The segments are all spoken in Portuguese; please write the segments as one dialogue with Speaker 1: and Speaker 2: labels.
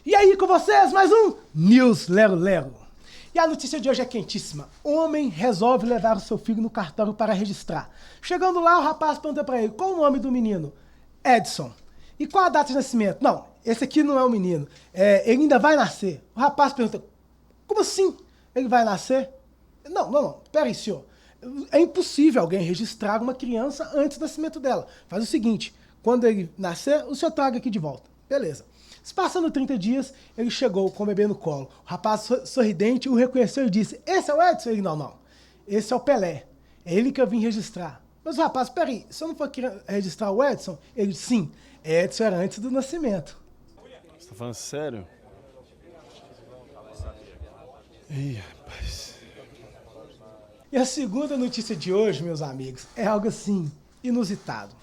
Speaker 1: E aí com vocês, mais um News Lero Lero. E a notícia de hoje é quentíssima. Homem resolve levar o seu filho no cartório para registrar. Chegando lá, o rapaz pergunta para ele, qual o nome do menino? Edson. E qual a data de nascimento? Não, esse aqui não é o menino. Ele ainda vai nascer. O rapaz pergunta, como assim? Ele vai nascer? Não, peraí, senhor. É impossível alguém registrar uma criança antes do nascimento dela. Faz o seguinte, quando ele nascer, o senhor traga aqui de volta. Beleza. Se passando 30 dias, ele chegou com o bebê no colo. O rapaz sorridente o reconheceu e disse, esse é o Edson? Ele, não. Esse é o Pelé. É ele que eu vim registrar. Mas o rapaz, peraí, você não foi registrar o Edson? Ele disse, sim, Edson era antes do nascimento.
Speaker 2: Você tá falando sério? Ih, rapaz.
Speaker 1: E a segunda notícia de hoje, meus amigos, é algo assim, inusitado.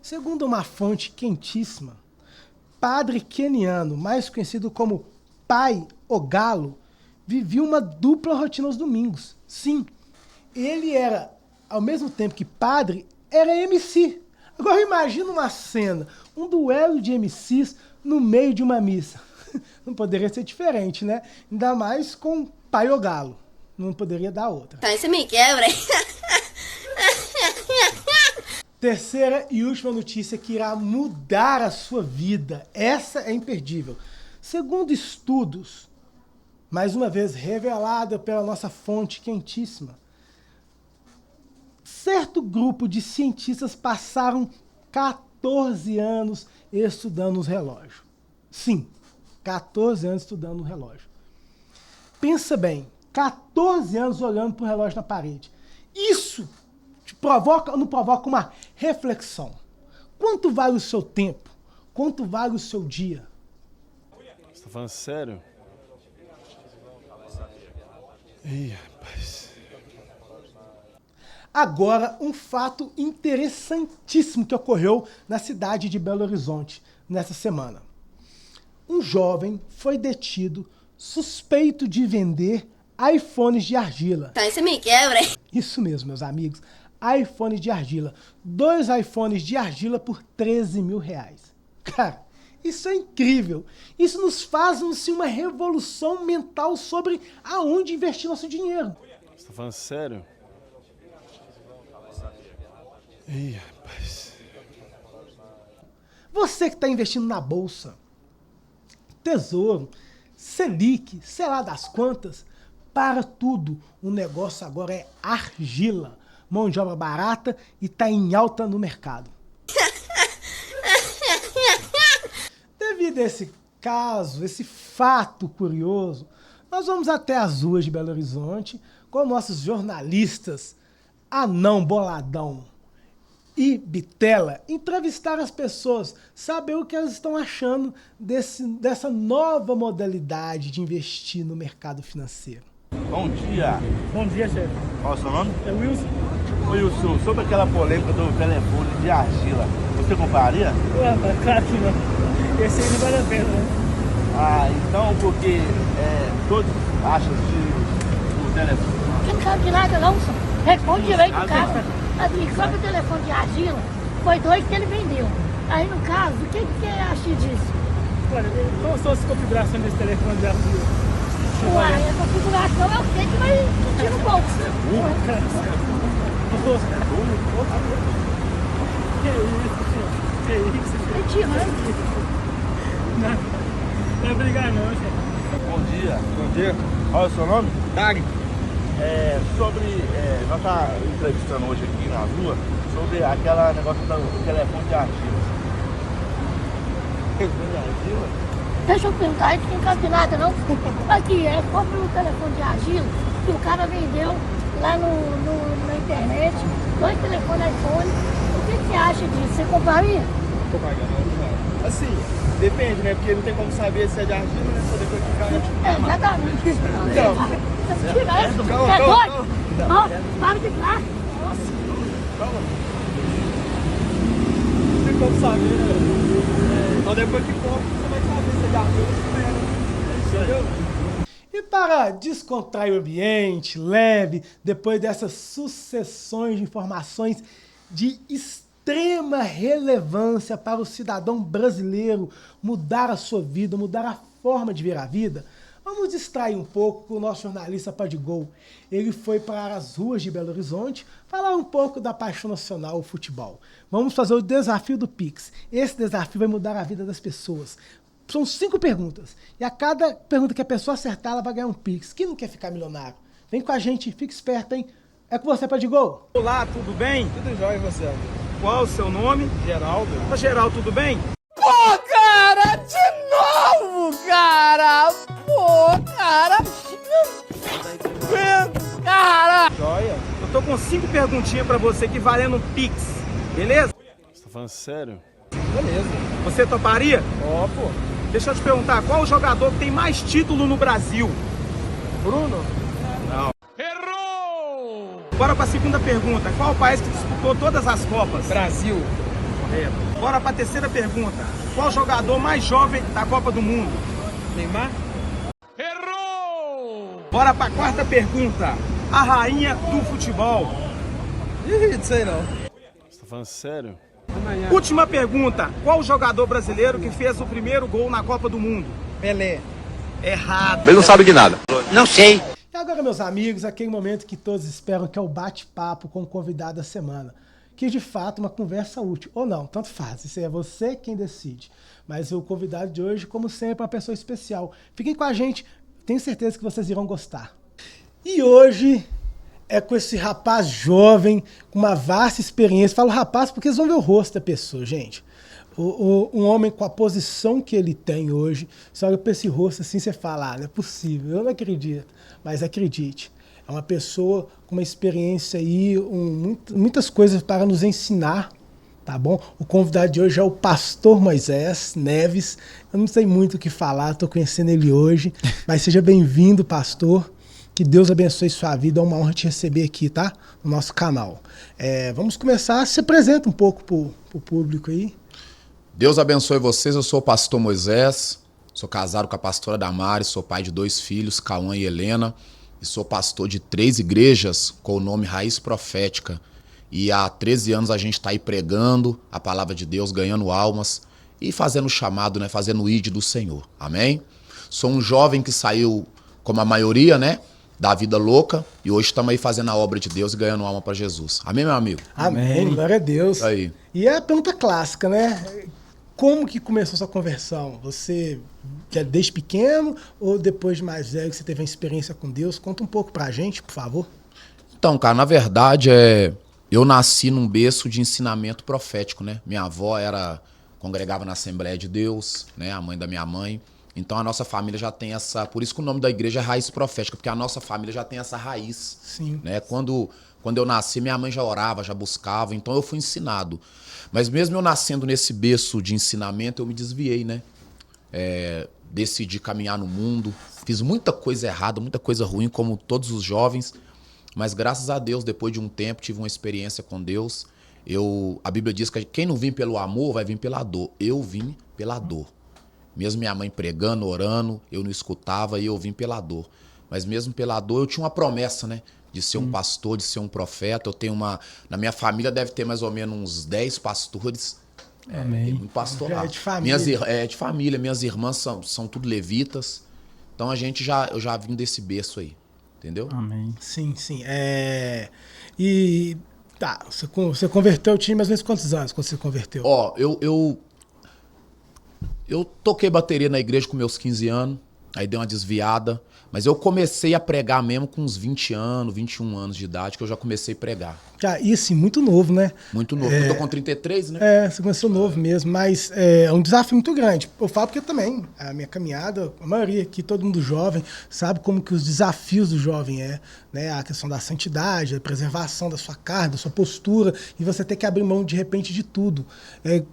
Speaker 1: Segundo uma fonte quentíssima, padre queniano, mais conhecido como Pai o Galo, vivia uma dupla rotina aos domingos. Sim, ele era, ao mesmo tempo que padre, era MC. Agora imagina uma cena, um duelo de MCs no meio de uma missa. Não poderia ser diferente, né? Ainda mais com Pai o Galo. Não poderia dar outra.
Speaker 3: Então isso me quebra.
Speaker 1: Terceira e última notícia que irá mudar a sua vida. Essa é imperdível. Segundo estudos, mais uma vez revelada pela nossa fonte quentíssima, certo grupo de cientistas passaram 14 anos estudando os relógios. Sim, 14 anos estudando o relógio. Pensa bem, 14 anos olhando para o relógio na parede. Isso te provoca ou não provoca uma reflexão? Quanto vale o seu tempo? Quanto vale o seu dia?
Speaker 2: Você tá falando sério? Ih, rapaz.
Speaker 1: Agora, um fato interessantíssimo que ocorreu na cidade de Belo Horizonte nessa semana. Um jovem foi detido suspeito de vender iPhones de argila.
Speaker 3: Então isso me quebra.
Speaker 1: Isso mesmo, meus amigos. iPhones de argila. 2 iPhones de argila por 13 mil reais. Cara, isso é incrível. Isso nos faz assim, uma revolução mental sobre aonde investir nosso dinheiro.
Speaker 2: Você tá falando sério? Ih, rapaz.
Speaker 1: Você que está investindo na bolsa, Tesouro, Selic, sei lá das quantas, para tudo. O negócio agora é argila. Mão de obra barata e está em alta no mercado. Devido a esse caso, esse fato curioso, nós vamos até as ruas de Belo Horizonte com nossos jornalistas Anão Boladão e Bitela entrevistar as pessoas, saber o que elas estão achando dessa nova modalidade de investir no mercado financeiro.
Speaker 4: Bom dia.
Speaker 5: Bom dia, chefe.
Speaker 4: Qual é o seu nome?
Speaker 5: É o Wilson.
Speaker 4: Wilson, sobre aquela polêmica do telefone de argila, você compraria?
Speaker 5: Ué, claro que não. Esse aí não vale a pena, né?
Speaker 4: Ah, então porque todos acham que o telefone...
Speaker 6: Você não sabe de nada não, senhor. Responde direito o cara. Assim, só que o telefone de argila foi 2 que ele vendeu. Aí no caso, o que você acha disso?
Speaker 5: Olha, qual são as configurações desse telefone de argila?
Speaker 6: Uai, a configuração é o que vai sentir no bolso.
Speaker 5: Que isso, senhor? Que isso, senhor?
Speaker 6: Mentira, né?
Speaker 5: Não vai brigar não, chefe.
Speaker 4: Bom dia.
Speaker 7: Bom dia.
Speaker 4: Qual é o seu nome?
Speaker 7: Dag.
Speaker 4: Nós estamos entrevistando hoje aqui na rua sobre aquela negócio do telefone de argila.
Speaker 7: Telefone de argila?
Speaker 6: Deixa eu perguntar, aí não cabe nada não. Aqui, compra um telefone de argila que o cara vendeu lá na internet, 2 telefones iPhone. O que você acha disso? Você compraria?
Speaker 7: Não tô pagando, não. Assim, depende, né? Porque não tem como saber se é de argila, né? Só depois que cai.
Speaker 6: Exatamente.
Speaker 7: Então.
Speaker 6: Calma, é doido? Ó, para de falar.
Speaker 7: Calma. Não tem como saber, né? Só depois que compra, você vai saber se é de argila ou se não é, né? Entendeu?
Speaker 1: E para descontrair o ambiente, leve, depois dessas sucessões de informações de extrema extrema relevância para o cidadão brasileiro mudar a sua vida, mudar a forma de ver a vida, vamos distrair um pouco com o nosso jornalista Padigol. Ele foi para as ruas de Belo Horizonte falar um pouco da paixão nacional, o futebol. Vamos fazer o desafio do Pix. Esse desafio vai mudar a vida das pessoas. São 5 perguntas. E a cada pergunta que a pessoa acertar, ela vai ganhar um Pix. Quem não quer ficar milionário? Vem com a gente, fica esperto, hein? É com você, Padigol.
Speaker 4: Olá, tudo bem?
Speaker 7: Tudo jóia e você, Aldo?
Speaker 4: Qual o seu nome?
Speaker 7: Geraldo.
Speaker 4: Ô, Geraldo, tudo bem?
Speaker 3: Pô, cara, de novo, cara! Pô, cara! Cara!
Speaker 7: Jóia.
Speaker 4: Eu tô com 5 perguntinhas pra você que valendo um Pix, beleza?
Speaker 2: Você tá falando sério?
Speaker 7: Beleza.
Speaker 4: Você toparia?
Speaker 7: Ó, pô.
Speaker 4: Deixa eu te perguntar, qual o jogador que tem mais título no Brasil?
Speaker 7: Bruno.
Speaker 4: Bora pra segunda pergunta, qual o país que disputou todas as Copas?
Speaker 7: Brasil.
Speaker 4: Correto. Bora pra terceira pergunta, qual o jogador mais jovem da Copa do Mundo?
Speaker 7: Neymar.
Speaker 4: Bora pra quarta pergunta, a rainha do futebol.
Speaker 7: Ih, não sei não.
Speaker 2: Você tá falando sério?
Speaker 7: Amanhã.
Speaker 4: Última pergunta, qual o jogador brasileiro que fez o primeiro gol na Copa do Mundo?
Speaker 7: Pelé.
Speaker 4: Errado.
Speaker 3: Ele não sabe de nada. Não sei.
Speaker 1: E agora, meus amigos, aquele momento que todos esperam, que é o bate-papo com o convidado da semana. Que, de fato, é uma conversa útil. Ou não, tanto faz. Isso é você quem decide. Mas o convidado de hoje, como sempre, é uma pessoa especial. Fiquem com a gente. Tenho certeza que vocês irão gostar. E hoje é com esse rapaz jovem, com uma vasta experiência. Falo rapaz porque vocês vão ver o rosto da pessoa, gente. Um homem com a posição que ele tem hoje, você olha para esse rosto assim, você fala, não é possível, eu não acredito, mas acredite. É uma pessoa com uma experiência aí, muitas coisas para nos ensinar, tá bom? O convidado de hoje é o pastor Moisés Neves. Eu não sei muito o que falar, estou conhecendo ele hoje, mas seja bem-vindo, pastor. Que Deus abençoe sua vida, é uma honra te receber aqui, tá? No nosso canal. Vamos começar, se apresenta um pouco pro público aí.
Speaker 8: Deus abençoe vocês, eu sou o pastor Moisés, sou casado com a pastora Damares, sou pai de 2 filhos, Cauã e Helena, e sou pastor de 3 igrejas com o nome Raiz Profética. E há 13 anos a gente está aí pregando a palavra de Deus, ganhando almas e fazendo o chamado, né, fazendo o ID do Senhor. Amém? Sou um jovem que saiu, como a maioria, né, da vida louca, e hoje estamos aí fazendo a obra de Deus e ganhando alma para Jesus. Amém, meu amigo?
Speaker 1: Amém, glória a Deus.
Speaker 8: Aí.
Speaker 1: E é a pergunta clássica, né? Como que começou sua conversão? Você já desde pequeno ou depois de mais velho que você teve uma experiência com Deus? Conta um pouco pra gente, por favor.
Speaker 8: Então, cara, na verdade, eu nasci num berço de ensinamento profético, né? Minha avó congregava na Assembleia de Deus, né? A mãe da minha mãe. Então a nossa família já tem essa... Por isso que o nome da igreja é Raiz Profética, porque a nossa família já tem essa raiz.
Speaker 1: Sim.
Speaker 8: Né? Quando eu nasci, minha mãe já orava, já buscava, então eu fui ensinado. Mas mesmo eu nascendo nesse berço de ensinamento, eu me desviei, né? Decidi caminhar no mundo, fiz muita coisa errada, muita coisa ruim, como todos os jovens, mas graças a Deus, depois de um tempo, tive uma experiência com Deus. A Bíblia diz que quem não vem pelo amor, vai vir pela dor. Eu vim pela dor. Mesmo minha mãe pregando, orando, eu não escutava e eu vim pela dor. Mas mesmo pela dor, eu tinha uma promessa, né? De ser um pastor, de ser um profeta. Eu tenho na minha família deve ter mais ou menos uns 10 pastores.
Speaker 1: Amém.
Speaker 8: Tem muito pastor lá.
Speaker 1: É de família.
Speaker 8: É de família. Minhas irmãs são tudo levitas. Então eu já vim desse berço aí. Entendeu?
Speaker 5: Amém.
Speaker 1: Sim. E tá, você converteu o time mais ou menos quantos anos quando você converteu?
Speaker 8: Ó, eu toquei bateria na igreja com meus 15 anos. Aí dei uma desviada. Mas eu comecei a pregar mesmo com uns 20 anos, 21 anos de idade, que eu já comecei a pregar.
Speaker 1: Já, e assim, muito novo, né?
Speaker 8: Muito novo. Eu tô com 33, né?
Speaker 1: Você começou novo mesmo, mas é um desafio muito grande. Eu falo porque também, a minha caminhada, a maioria aqui, todo mundo jovem, sabe como que os desafios do jovem né? A questão da santidade, a preservação da sua carne, da sua postura, e você ter que abrir mão, de repente, de tudo.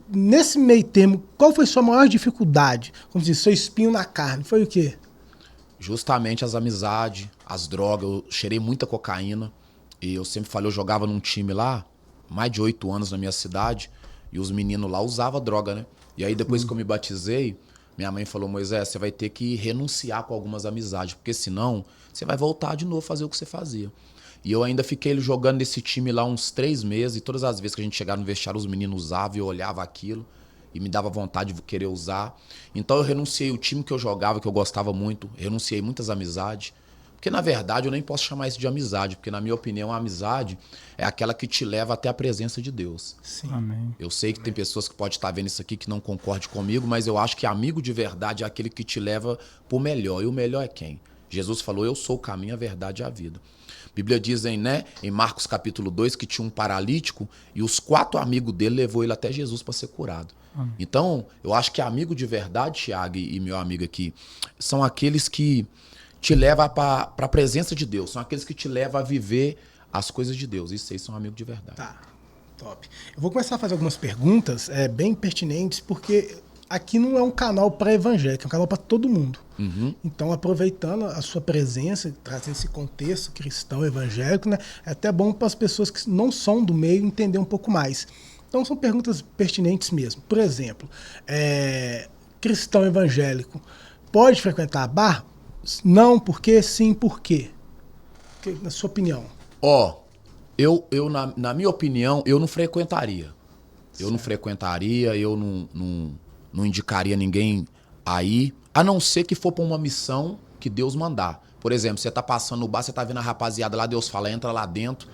Speaker 1: Nesse meio termo, qual foi a sua maior dificuldade? Como diz, seu espinho na carne, foi o quê?
Speaker 8: Justamente as amizades, as drogas. Eu cheirei muita cocaína. E eu sempre falei, eu jogava num time lá, mais de 8 anos na minha cidade, e os meninos lá usavam droga, né? E aí depois que eu me batizei, minha mãe falou, Moisés, você vai ter que renunciar com algumas amizades, porque senão você vai voltar de novo a fazer o que você fazia. E eu ainda fiquei jogando nesse time lá uns 3 meses, e todas as vezes que a gente chegava no vestiário, os meninos usavam, e eu olhava aquilo e me dava vontade de querer usar. Então eu renunciei o time que eu jogava, que eu gostava muito, renunciei muitas amizades. Porque, na verdade, eu nem posso chamar isso de amizade, porque, na minha opinião, a amizade é aquela que te leva até a presença de Deus.
Speaker 1: Sim.
Speaker 5: Amém.
Speaker 8: Eu sei que tem pessoas que podem estar vendo isso aqui que não concordem comigo, mas eu acho que amigo de verdade é aquele que te leva pro melhor. E o melhor é quem? Jesus falou, eu sou o caminho, a verdade e a vida. A Bíblia diz em Marcos capítulo 2 que tinha um paralítico e os 4 amigos dele levou ele até Jesus para ser curado. Então, eu acho que amigo de verdade, Thiago e meu amigo aqui, são aqueles que te levam para a presença de Deus, são aqueles que te levam a viver as coisas de Deus. Isso aí são amigos de verdade.
Speaker 1: Tá, top. Eu vou começar a fazer algumas perguntas bem pertinentes, porque aqui não é um canal para evangélico, é um canal para todo mundo. Então, aproveitando a sua presença, trazendo esse contexto cristão evangélico, né, é até bom para as pessoas que não são do meio entender um pouco mais. Então, são perguntas pertinentes mesmo. Por exemplo, cristão evangélico pode frequentar bar? Não, por quê? Sim, por quê? Na sua opinião.
Speaker 8: Na minha opinião, eu não frequentaria. Eu não frequentaria, eu não indicaria ninguém aí, a não ser que for para uma missão que Deus mandar. Por exemplo, você tá passando no bar, você tá vendo a rapaziada lá, Deus fala, entra lá dentro,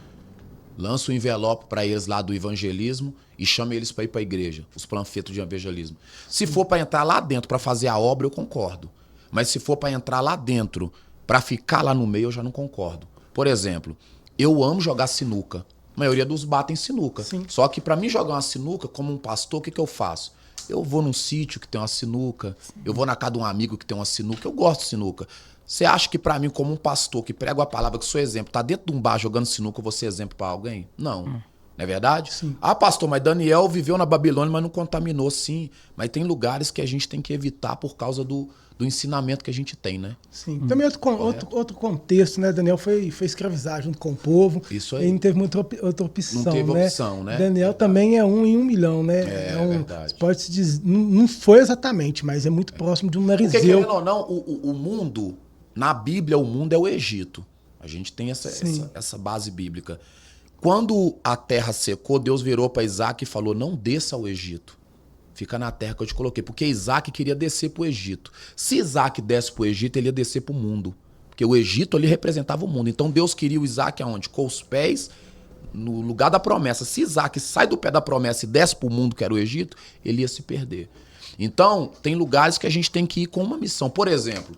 Speaker 8: lança o envelope para eles lá do evangelismo e chama eles para ir para a igreja, os panfletos de evangelismo. Se for para entrar lá dentro para fazer a obra, eu concordo. Mas se for para entrar lá dentro, para ficar lá no meio, eu já não concordo. Por exemplo, eu amo jogar sinuca. A maioria dos batem sinuca.
Speaker 1: Sim.
Speaker 8: Só que para mim jogar uma sinuca, como um pastor, o que eu faço? Eu vou num sítio que tem uma sinuca, eu vou na casa de um amigo que tem uma sinuca, eu gosto de sinuca. Você acha que para mim, como um pastor que prega a palavra, que sou exemplo, tá dentro de um bar jogando sinuca, eu vou ser exemplo para alguém? Não. Não é verdade?
Speaker 1: Sim.
Speaker 8: Ah, pastor, mas Daniel viveu na Babilônia, mas não contaminou, sim. Mas tem lugares que a gente tem que evitar por causa do ensinamento que a gente tem, né?
Speaker 1: Sim. Também outro contexto, né? Daniel foi escravizado junto com o povo.
Speaker 8: Isso aí.
Speaker 1: Ele não teve muita outra opção,
Speaker 8: Não teve
Speaker 1: né?
Speaker 8: opção, né?
Speaker 1: Daniel também é 1 em 1 milhão, né?
Speaker 8: Verdade.
Speaker 1: Pode-se dizer, não foi exatamente, mas é muito próximo de um
Speaker 8: Porque,
Speaker 1: narizeu.
Speaker 8: querendo ou não, o mundo, na Bíblia, o mundo é o Egito. A gente tem essa base bíblica. Quando a terra secou, Deus virou para Isaac e falou, não desça ao Egito. Fica na terra que eu te coloquei. Porque Isaac queria descer para o Egito. Se Isaac desce para o Egito, ele ia descer para o mundo. Porque o Egito ali representava o mundo. Então Deus queria o Isaac aonde? Com os pés no lugar da promessa. Se Isaac sai do pé da promessa e desce para o mundo, que era o Egito, ele ia se perder. Então, tem lugares que a gente tem que ir com uma missão. Por exemplo,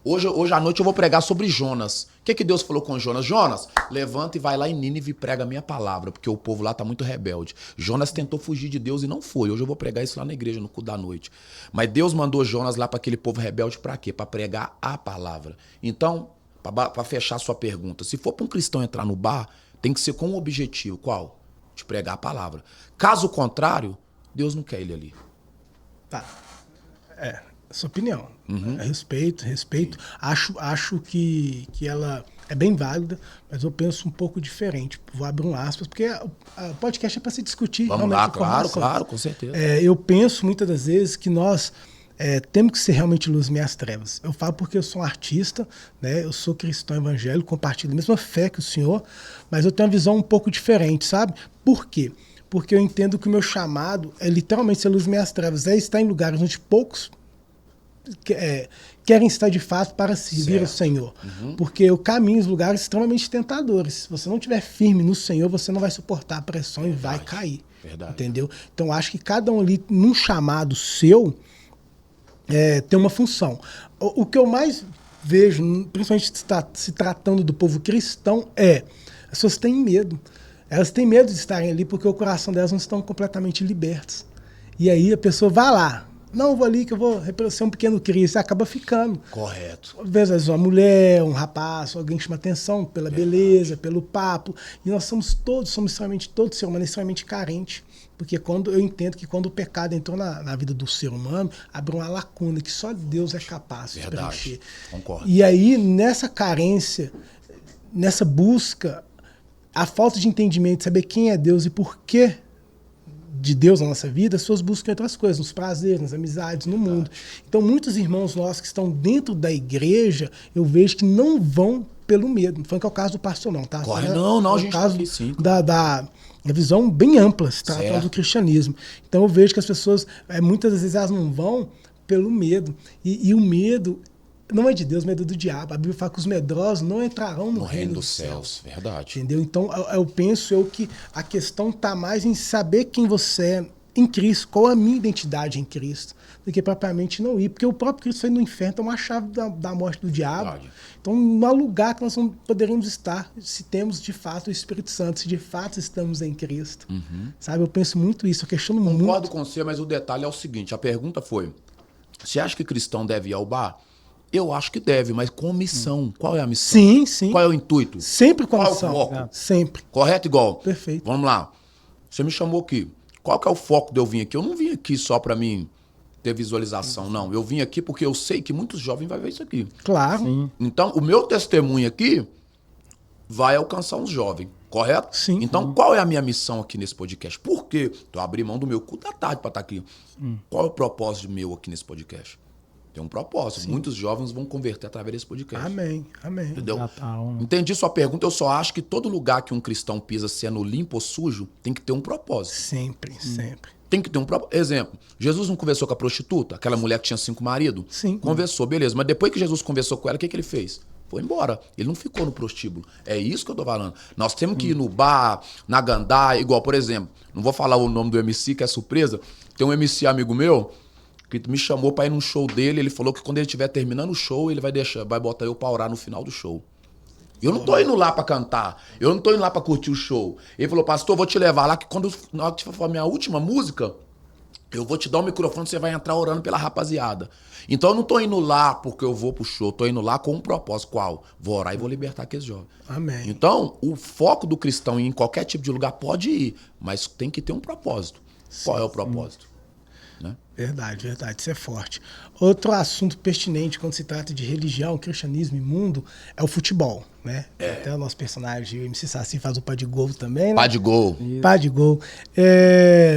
Speaker 8: hoje à noite eu vou pregar sobre Jonas. O que Deus falou com Jonas? Jonas, levanta e vai lá em Nínive e prega a minha palavra, porque o povo lá tá muito rebelde. Jonas tentou fugir de Deus e não foi. Hoje eu vou pregar isso lá na igreja, no culto da noite. Mas Deus mandou Jonas lá para aquele povo rebelde para quê? Para pregar a palavra. Então, para fechar a sua pergunta, se for para um cristão entrar no bar, tem que ser com um objetivo. Qual? De pregar a palavra. Caso contrário, Deus não quer ele ali.
Speaker 1: Tá. Sua opinião. Respeito. Acho que ela é bem válida, mas eu penso um pouco diferente. Vou abrir um aspas, porque o podcast é para se discutir.
Speaker 8: Vamos lá, claro, com certeza.
Speaker 1: Eu penso muitas das vezes que nós temos que ser realmente luz em meias trevas. Eu falo porque eu sou um artista, né? Eu sou cristão evangélico, compartilho a mesma fé que o senhor, mas eu tenho uma visão um pouco diferente, sabe? Por quê? Porque eu entendo que o meu chamado é literalmente ser luz em meias trevas, é estar em lugares onde poucos querem estar de fato para servir ao Senhor. Porque o caminho, os lugares extremamente tentadores. Se você não estiver firme no Senhor, você não vai suportar a pressão e vai cair.
Speaker 8: Verdade. Entendeu?
Speaker 1: Então, acho que cada um ali, num chamado seu, tem uma função. O que eu mais vejo, principalmente se tratando do povo cristão, as pessoas têm medo. Elas têm medo de estarem ali porque o coração delas não estão completamente libertos. E aí a pessoa vai lá. Não, vou ali que eu vou ser um pequeno Cristo. Você acaba ficando.
Speaker 8: Correto.
Speaker 1: Às vezes uma mulher, um rapaz, alguém chama atenção pela beleza, pelo papo. E nós somos extremamente, todo ser humano é extremamente carente. Porque eu entendo que quando o pecado entrou na vida do ser humano, abriu uma lacuna que só Deus é capaz de preencher.
Speaker 8: Concordo.
Speaker 1: E aí, nessa carência, nessa busca, a falta de entendimento de saber quem é Deus e por que de Deus na nossa vida, as pessoas buscam outras coisas, nos prazeres, nas amizades, no mundo. Então, muitos irmãos nossos que estão dentro da igreja, eu vejo que não vão pelo medo. Não foi que é o caso do pastor, não, tá?
Speaker 8: Corre, não,
Speaker 1: é
Speaker 8: a
Speaker 1: o
Speaker 8: gente
Speaker 1: caso
Speaker 8: tá aqui, sim.
Speaker 1: da visão bem ampla, se tratando
Speaker 8: Certo.
Speaker 1: do cristianismo. Então, eu vejo que as pessoas, muitas vezes, elas não vão pelo medo. E o medo não é de Deus, medo do diabo. A Bíblia fala que os medrosos não entrarão no reino dos céus.
Speaker 8: Verdade.
Speaker 1: Entendeu? Então, eu penso que a questão está mais em saber quem você é em Cristo, qual a minha identidade em Cristo, do que propriamente não ir. Porque o próprio Cristo foi no inferno, então uma chave da morte do diabo.
Speaker 8: Verdade.
Speaker 1: Então, não há lugar que nós não poderemos estar se temos de fato o Espírito Santo, se de fato estamos em Cristo. Sabe? Eu penso muito isso, eu questiono muito.
Speaker 8: Concordo com você, mas o detalhe é o seguinte, a pergunta foi, você acha que cristão deve ir ao bar? Eu acho que deve, mas com missão. Qual é a missão?
Speaker 1: Sim, sim.
Speaker 8: Qual é o intuito?
Speaker 1: Sempre com a
Speaker 8: Qual é o
Speaker 1: missão.
Speaker 8: foco?
Speaker 1: Sempre.
Speaker 8: Correto, igual?
Speaker 1: Perfeito.
Speaker 8: Vamos lá. Você me chamou aqui. Qual que é o foco de eu vir aqui? Eu não vim aqui só pra mim ter visualização, não. Eu vim aqui porque eu sei que muitos jovens vão ver isso aqui.
Speaker 1: Claro.
Speaker 8: Então, o meu testemunho aqui vai alcançar uns jovens, correto?
Speaker 1: Sim.
Speaker 8: Então, qual é a minha missão aqui nesse podcast? Por quê? Eu abri mão do meu culto da tarde pra estar aqui. Qual é o propósito meu aqui nesse podcast? Tem um propósito. Muitos jovens vão converter através desse podcast.
Speaker 1: Amém. Amém.
Speaker 8: Entendeu?
Speaker 5: Natal, né?
Speaker 8: Entendi sua pergunta. Eu só acho que todo lugar que um cristão pisa, sendo limpo ou sujo, tem que ter um propósito.
Speaker 1: Sempre, sempre.
Speaker 8: Tem que ter um propósito. Exemplo, Jesus não conversou com a prostituta? Aquela mulher que tinha 5 maridos?
Speaker 1: Sim.
Speaker 8: Conversou, beleza. Mas depois que Jesus conversou com ela, o que ele fez? Foi embora. Ele não ficou no prostíbulo. É isso que eu tô falando. Nós temos que ir no bar, na gandaia, igual, por exemplo, não vou falar o nome do MC, que é surpresa. Tem um MC amigo meu que me chamou pra ir num show dele. Ele falou que quando ele estiver terminando o show, ele vai botar eu pra orar no final do show. Eu não tô indo lá pra cantar. Eu não tô indo lá pra curtir o show. Ele falou, pastor, eu vou te levar lá, que na hora que for a minha última música, eu vou te dar o microfone, você vai entrar orando pela rapaziada. Então eu não tô indo lá porque eu vou pro show, tô indo lá com um propósito. Qual? Vou orar e vou libertar aqueles jovens.
Speaker 1: Amém.
Speaker 8: Então, o foco do cristão em qualquer tipo de lugar pode ir, mas tem que ter um propósito. Qual é o propósito? Né?
Speaker 1: Verdade, verdade. Isso é forte. Outro assunto pertinente quando se trata de religião, cristianismo e mundo é o futebol, né? Até o nosso personagem, o MC Saci, faz o pá de gol também, né?
Speaker 8: Pá de gol.
Speaker 1: Pá de gol.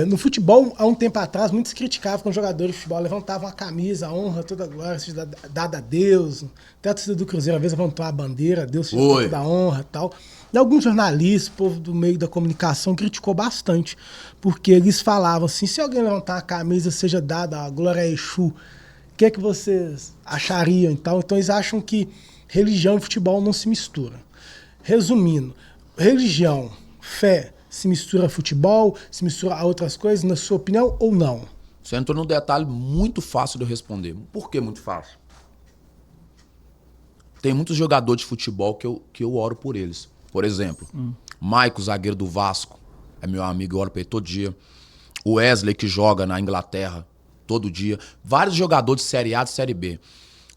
Speaker 1: No futebol, há um tempo atrás, muitos criticavam quando os jogadores de futebol levantavam a camisa, a honra, toda a glória seja dada a Deus. Até a torcida do Cruzeiro, às vezes, levantou a bandeira, Deus seja toda a honra e tal. E alguns jornalistas, povo do meio da comunicação, criticou bastante, porque eles falavam assim, se alguém levantar a camisa, seja dada a glória a Exu, o que é que vocês achariam e tal? Então eles acham que religião e futebol não se misturam. Resumindo, religião, fé, se mistura a futebol, se mistura a outras coisas, na sua opinião, ou não?
Speaker 8: Você entrou num detalhe muito fácil de eu responder. Por que muito fácil? Tem muitos jogadores de futebol que eu oro por eles. Por exemplo, Maicon, zagueiro do Vasco, é meu amigo, eu oro pra ele todo dia. O Wesley, que joga na Inglaterra, todo dia. Vários jogadores de Série A e Série B.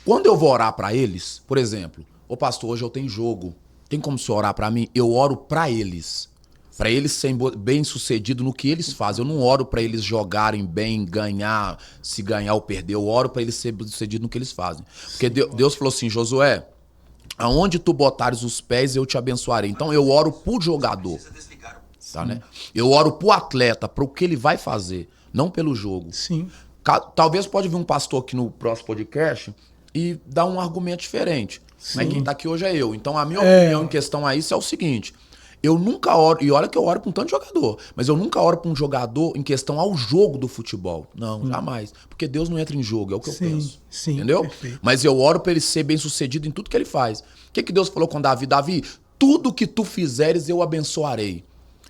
Speaker 8: Quando eu vou orar pra eles, por exemplo, ô pastor, hoje eu tenho jogo, tem como você orar pra mim? Eu oro pra eles. Pra eles serem bem-sucedidos no que eles fazem. Eu não oro pra eles jogarem bem, ganhar, se ganhar ou perder. Eu oro pra eles serem bem-sucedidos no que eles fazem. Porque Deus falou assim, Josué, aonde tu botares os pés, eu te abençoarei. Então eu oro pro jogador. Tá, né? Eu oro pro atleta, pro que ele vai fazer, não pelo jogo.
Speaker 1: Sim.
Speaker 8: Talvez pode vir um pastor aqui no próximo podcast e dar um argumento diferente. Mas quem tá aqui hoje é eu. Então a minha opinião em questão a isso é o seguinte. Eu nunca oro, e olha que eu oro pra um tanto de jogador, mas eu nunca oro pra um jogador em questão ao jogo do futebol. Não, jamais. Porque Deus não entra em jogo, é o que eu penso.
Speaker 1: Sim,
Speaker 8: entendeu?
Speaker 1: Perfeito.
Speaker 8: Mas eu oro pra ele ser bem sucedido em tudo que ele faz. O que Deus falou com Davi? Davi, tudo que tu fizeres eu abençoarei.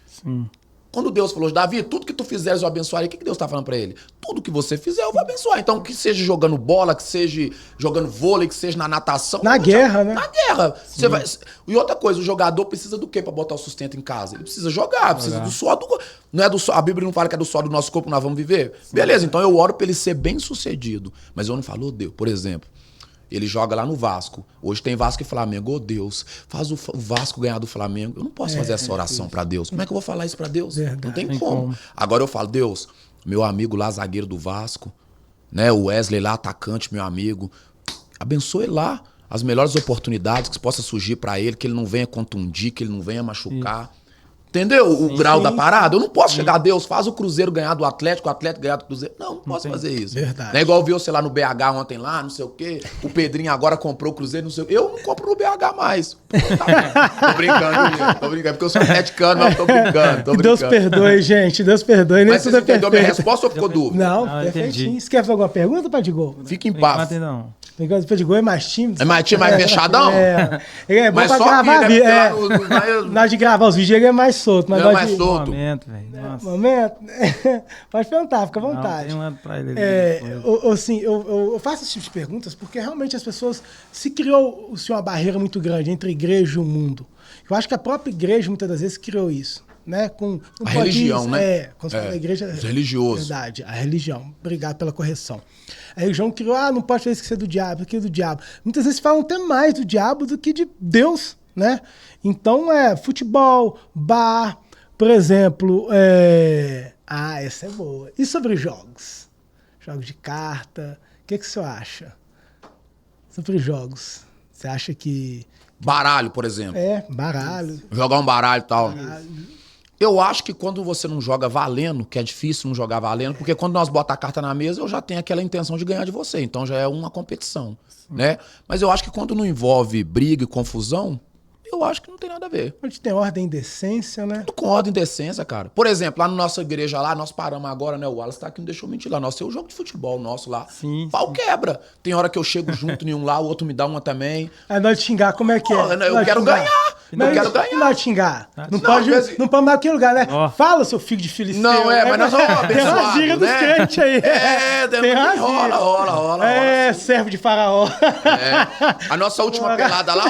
Speaker 5: Sim.
Speaker 8: Quando Deus falou, Davi, tudo que tu fizeres eu abençoarei, o que Deus tá falando pra ele? Tudo que você fizer eu vou abençoar. Então, que seja jogando bola, que seja jogando vôlei, que seja na natação.
Speaker 1: Na guerra, né?
Speaker 8: Na guerra. Você vai... E outra coisa, o jogador precisa do quê pra botar o sustento em casa? Ele precisa jogar, precisa do suor do... Não é do suor... A Bíblia não fala que é do suor do nosso corpo que nós vamos viver? Beleza, então eu oro pra ele ser bem sucedido. Mas eu não falo, oh Deus, por exemplo, ele joga lá no Vasco. Hoje tem Vasco e Flamengo. Oh Deus, faz o Vasco ganhar do Flamengo. Eu não posso fazer essa oração pra Deus. Como é que eu vou falar isso pra Deus?
Speaker 1: Verdade.
Speaker 8: Não tem como. Agora eu falo, Deus, meu amigo lá, zagueiro do Vasco, né? O Wesley lá, atacante, meu amigo. Abençoe lá as melhores oportunidades que possa surgir pra ele, que ele não venha contundir, que ele não venha machucar. Entendeu? O grau da parada. Eu não posso chegar a Deus, faz o Cruzeiro ganhar do Atlético, o Atlético ganhar do Cruzeiro. Não posso fazer isso.
Speaker 1: Verdade.
Speaker 8: Não é igual viu você lá no BH ontem lá, não sei o quê. O Pedrinho agora comprou o Cruzeiro, não sei o quê. Eu não compro no BH mais. Tô brincando, porque eu sou atleticano, mas tô brincando.
Speaker 1: Deus perdoe, gente. Deus perdoe. Nem
Speaker 8: Mas você
Speaker 1: tudo é
Speaker 8: entendeu minha
Speaker 1: perfeito.
Speaker 8: resposta ou ficou dúvida?
Speaker 1: Não,
Speaker 5: entendi.
Speaker 1: perfeitinho. Você quer fazer alguma pergunta, Padigol?
Speaker 8: Fica em paz.
Speaker 5: Não.
Speaker 1: O Padigol é mais tímido.
Speaker 8: É mais tímido, mais fechadão?
Speaker 1: Ele é bom
Speaker 8: Mas
Speaker 1: pra
Speaker 8: só
Speaker 1: gravar
Speaker 8: que,
Speaker 1: vídeo.
Speaker 8: né,
Speaker 1: É.
Speaker 8: porque
Speaker 1: Na hora de gravar os vídeos, ele é mais solto. Mas
Speaker 8: Ele é
Speaker 1: na hora
Speaker 8: mais
Speaker 1: de-
Speaker 8: solto.
Speaker 5: Momento, velho. Nossa.
Speaker 1: Momento? Pode perguntar, fica à vontade.
Speaker 5: Não, tem um pra ele.
Speaker 1: Assim, eu faço esse tipo de perguntas porque realmente as pessoas se criou uma barreira muito grande entre a igreja e o mundo. Eu acho que a própria igreja muitas das vezes criou isso, né? Não
Speaker 8: A
Speaker 1: pode
Speaker 8: religião,
Speaker 1: isso.
Speaker 8: né?
Speaker 1: Quando você fala da igreja,
Speaker 8: os religiosos.
Speaker 1: Verdade, a religião. Obrigado pela correção. A religião criou, não pode fazer isso que é do diabo, aquilo é do diabo. Muitas vezes falam até mais do diabo do que de Deus, né? Então futebol, bar, por exemplo, essa é boa. E sobre jogos? Jogos de carta, o que você acha? Sobre jogos, você acha que...
Speaker 8: Baralho, por exemplo.
Speaker 1: Baralho.
Speaker 8: Jogar um baralho e tal. Eu acho que quando você não joga valendo, que é difícil não jogar valendo, porque quando nós botamos a carta na mesa, eu já tenho aquela intenção de ganhar de você. Então já é uma competição, né? Mas eu acho que quando não envolve briga e confusão, eu acho que não tem nada a ver.
Speaker 1: Onde tem ordem e decência, né?
Speaker 8: Tudo com ordem e decência, cara. Por exemplo, lá na nossa igreja lá, nós paramos agora, né? O Wallace tá aqui, não deixou mentir lá. Nós temos o jogo de futebol nosso lá.
Speaker 5: Sim.
Speaker 8: Pau quebra. Tem hora que eu chego junto em um lá, o outro me dá uma também.
Speaker 1: Aí nós xingar, como é que é?
Speaker 8: Pô, eu
Speaker 1: Nós
Speaker 8: quero
Speaker 1: xingar.
Speaker 8: ganhar. Eu quero ganhar.
Speaker 1: E nós xingar? Não
Speaker 8: Não,
Speaker 1: pode
Speaker 8: mas-
Speaker 1: não pode mais aquele lugar, né?
Speaker 5: Ó.
Speaker 1: Fala, seu filho de filisteu.
Speaker 8: Não, mas nós somos
Speaker 1: Tem uma
Speaker 8: abençoados,
Speaker 1: gíria dos
Speaker 8: né?
Speaker 1: crentes aí.
Speaker 8: Tem
Speaker 1: uma gíria.
Speaker 8: rola.
Speaker 1: Servo de faraó.
Speaker 8: A nossa última pelada lá,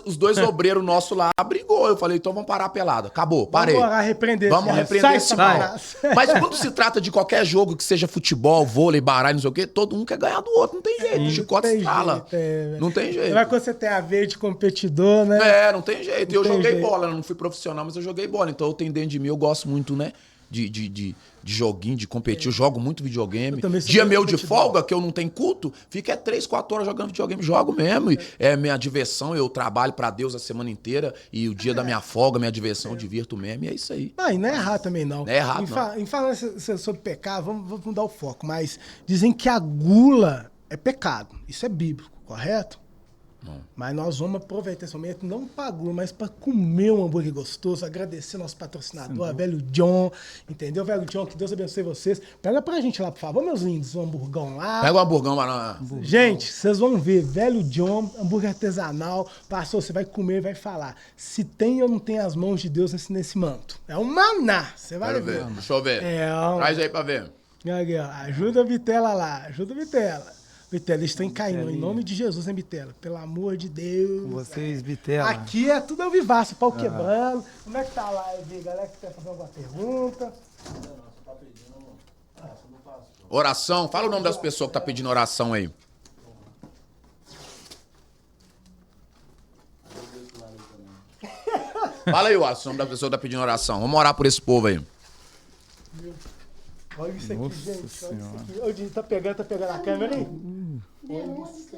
Speaker 8: os dois obreiros nossos lá brigou. Eu falei, então vamos parar a pelada. Acabou, parei.
Speaker 1: Vamos orar, repreender.
Speaker 8: Vamos
Speaker 1: Sai,
Speaker 8: repreender esse
Speaker 1: Satanás.
Speaker 8: mal. Mas quando se trata de qualquer jogo, que seja futebol, vôlei, baralho, não sei o quê, todo um quer ganhar do outro. Não tem jeito. O chicote
Speaker 1: tem
Speaker 8: estrala.
Speaker 1: jeito,
Speaker 8: Não tem jeito.
Speaker 1: Mas quando você tem a veia de competidor, né?
Speaker 8: Não tem jeito.
Speaker 1: Não
Speaker 8: Eu
Speaker 1: tem
Speaker 8: joguei
Speaker 1: jeito.
Speaker 8: bola, eu não fui profissional, mas eu joguei bola. Então eu tenho dentro de mim, eu gosto muito, né? De joguinho, de competir. Eu jogo muito videogame.
Speaker 1: Eu também sou
Speaker 8: Dia
Speaker 1: bem
Speaker 8: meu de
Speaker 1: competidor.
Speaker 8: folga, que eu não tenho culto, fica 3, 4 horas jogando videogame. Jogo mesmo. E é minha diversão, eu trabalho pra Deus a semana inteira. E o dia da minha folga, minha diversão, eu divirto mesmo. E é isso aí.
Speaker 1: E não é errado também, não.
Speaker 8: Não é errado,
Speaker 1: Em falar sobre pecado, vamos mudar o foco. Mas dizem que a gula é pecado. Isso é bíblico, correto?
Speaker 8: Não.
Speaker 1: Mas nós vamos aproveitar esse momento, não para gula, mas para comer um hambúrguer gostoso, agradecer nosso patrocinador, a Velho John, entendeu? Velho John, que Deus abençoe vocês. Pega pra gente lá, por favor, meus lindos, um hamburgão lá.
Speaker 8: Pega um hamburgão lá.
Speaker 1: Gente, vocês vão ver, Velho John, hambúrguer artesanal. Pastor, você vai comer e vai falar. Se tem ou não tem as mãos de Deus nesse manto. É um maná. Você vai
Speaker 8: Quero ver. Deixa eu ver. Traz aí pra ver.
Speaker 1: Aqui, ó, ajuda a Vitela lá. Ajuda a Vitela. Vitela, eles estão caindo. Em nome de Jesus, hein, Vitela? Pelo amor de Deus.
Speaker 5: Com vocês, Vitela.
Speaker 1: Aqui é tudo ao vivaço, pau quebrando. Como é que tá a live aí, galera? Que quer fazer alguma pergunta?
Speaker 8: Oração. Fala o nome das pessoas que tá pedindo oração aí. Fala aí, Watson, o nome da pessoa que tá pedindo oração. Vamos orar por esse povo aí.
Speaker 1: Olha isso aqui,
Speaker 5: Nossa
Speaker 1: gente. Olha isso
Speaker 5: Senhora.
Speaker 1: aqui. Ô, Didi, tá pegando a câmera aí?
Speaker 6: Verônica.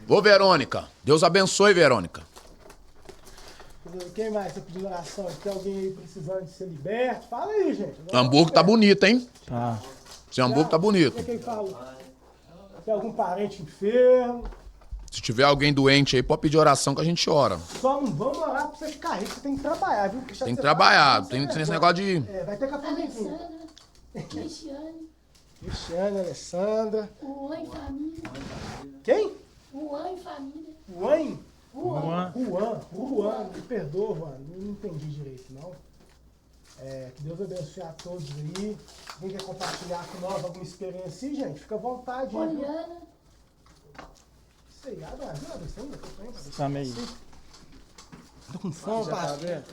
Speaker 8: Ô, Verônica. Deus abençoe, Verônica.
Speaker 1: Quem mais tá pedindo oração? Tem alguém aí precisando de ser liberto? Fala aí, gente.
Speaker 8: O hambúrguer tá bonito, hein?
Speaker 5: Tá.
Speaker 8: Esse hambúrguer tá bonito.
Speaker 1: Quem fala? Tem algum parente enfermo?
Speaker 8: Se tiver alguém doente aí, pode pedir oração que a gente ora.
Speaker 1: Só não vamos orar pra você ficar rico, você tem que trabalhar, viu? Porque
Speaker 8: Tem que trabalhar. Tem esse negócio de...
Speaker 1: Vai ter cafezinho.
Speaker 6: Alessandra. Cristiane.
Speaker 1: Cristiane, Alessandra.
Speaker 6: Juan e família.
Speaker 1: Quem?
Speaker 6: Juan e família.
Speaker 1: Juan?
Speaker 5: Juan.
Speaker 1: Juan. Me perdoa, Juan. Não entendi direito, não. Que Deus abençoe a todos aí. Quem quer compartilhar com nós alguma experiência assim, gente? Fica à vontade. Viu?
Speaker 6: Poliana.
Speaker 1: Sei, você ainda tá
Speaker 5: Tá meio.
Speaker 1: Tô com fome, pastor.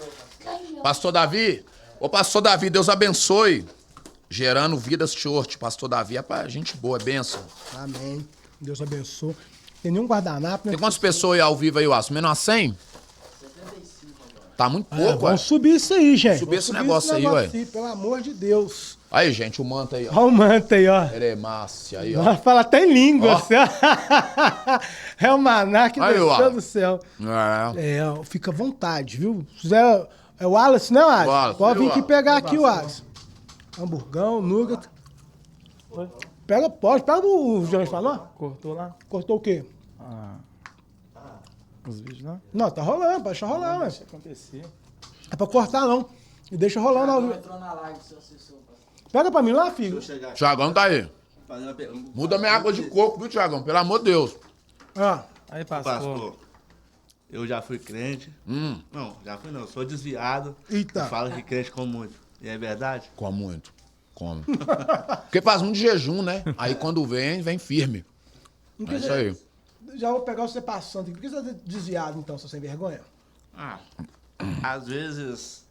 Speaker 6: Canhão.
Speaker 8: Pastor Davi. Ô, Pastor Davi, Deus abençoe. Gerando Vidas Church. Pastor Davi é pra gente boa, é bênção.
Speaker 1: Amém. Deus abençoe. Tem nenhum guardanapo, né?
Speaker 8: Tem quantas pessoas aí ao vivo aí, Watson? Menos a 100? Tá muito pouco, ué.
Speaker 1: Vamos subir isso aí, gente.
Speaker 8: Subir
Speaker 1: Vamos
Speaker 8: esse negócio aí, ué.
Speaker 1: Pelo amor de Deus.
Speaker 8: Aí, gente, o manto aí, ó.
Speaker 1: Olha o manto aí, ó.
Speaker 8: Eremácia aí, ó.
Speaker 1: Ela fala até em língua.
Speaker 8: Ó.
Speaker 1: Assim, é o maná que
Speaker 8: Aí,
Speaker 1: desceu
Speaker 8: ó.
Speaker 1: do céu.
Speaker 8: É.
Speaker 1: É, fica à vontade, viu? Se quiser, é o Wallace, né, Wallace?
Speaker 8: Wallace,
Speaker 1: Pode vir
Speaker 8: aí,
Speaker 1: aqui
Speaker 8: Wallace.
Speaker 1: pegar aqui o Wallace. Hamburgão, nougat. Pega, pode. Pega o João falou.
Speaker 5: Cortou lá?
Speaker 1: Cortou o quê?
Speaker 5: Os vídeos, não?
Speaker 1: Não, tá rolando, pode deixar rolar, ué.
Speaker 5: Deixa acontecer.
Speaker 1: É pra cortar, não. E deixa rolando ao vivo. Pega pra mim lá, filho.
Speaker 8: Thiagão tá aí.
Speaker 4: Fazer uma pergunta.
Speaker 8: Muda minha água de coco, viu, Thiagão? Pelo amor de Deus.
Speaker 1: Ah,
Speaker 5: Aí, pastor.
Speaker 4: Pastor, eu já fui crente. Não, já fui não. Sou desviado.
Speaker 1: Eita.
Speaker 4: E falo que crente come muito. E é verdade?
Speaker 8: Come muito. Come. Porque faz muito jejum, né? Aí quando vem firme. É isso aí.
Speaker 1: já vou pegar você passando aqui. Por que você tá desviado, então, seu sem vergonha?
Speaker 4: Às vezes,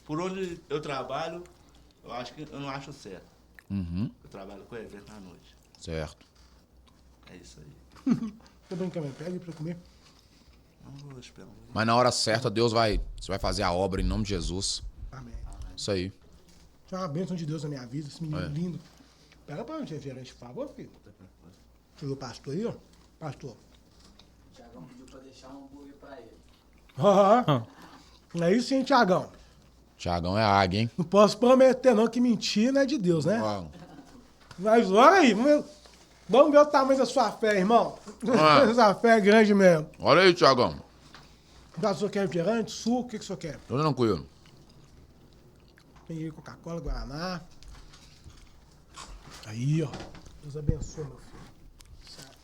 Speaker 4: por onde eu trabalho, eu acho que eu não acho certo. Eu trabalho com evento à noite.
Speaker 8: Certo.
Speaker 4: É isso aí.
Speaker 1: Tô brincando, pega aí pra comer.
Speaker 4: Não vou esperar.
Speaker 8: Mas na hora certa, Deus vai... Você vai fazer a obra em nome de Jesus.
Speaker 1: Amém.
Speaker 8: Isso aí.
Speaker 1: Isso é uma bênção de Deus na minha vida, esse menino lindo. Pega pra gente, reverente, por favor, filho. Filho do pastor aí, ó. Pastor.
Speaker 9: O Thiagão pediu pra deixar um hambúrguer pra ele.
Speaker 1: É isso, hein, Thiagão?
Speaker 8: Thiagão é águia, hein?
Speaker 1: Não posso prometer, não, que mentira é de Deus, né?
Speaker 8: Ó,
Speaker 1: Mas olha aí, vamos ver o tamanho da sua fé, irmão. Essa fé é grande mesmo.
Speaker 8: olha aí, Thiagão.
Speaker 1: O senhor quer refrigerante, suco, o que o senhor quer?
Speaker 8: Tô tranquilo.
Speaker 1: Tem aí Coca-Cola, Guaraná. Aí, ó. Deus abençoe, meu filho. Certo.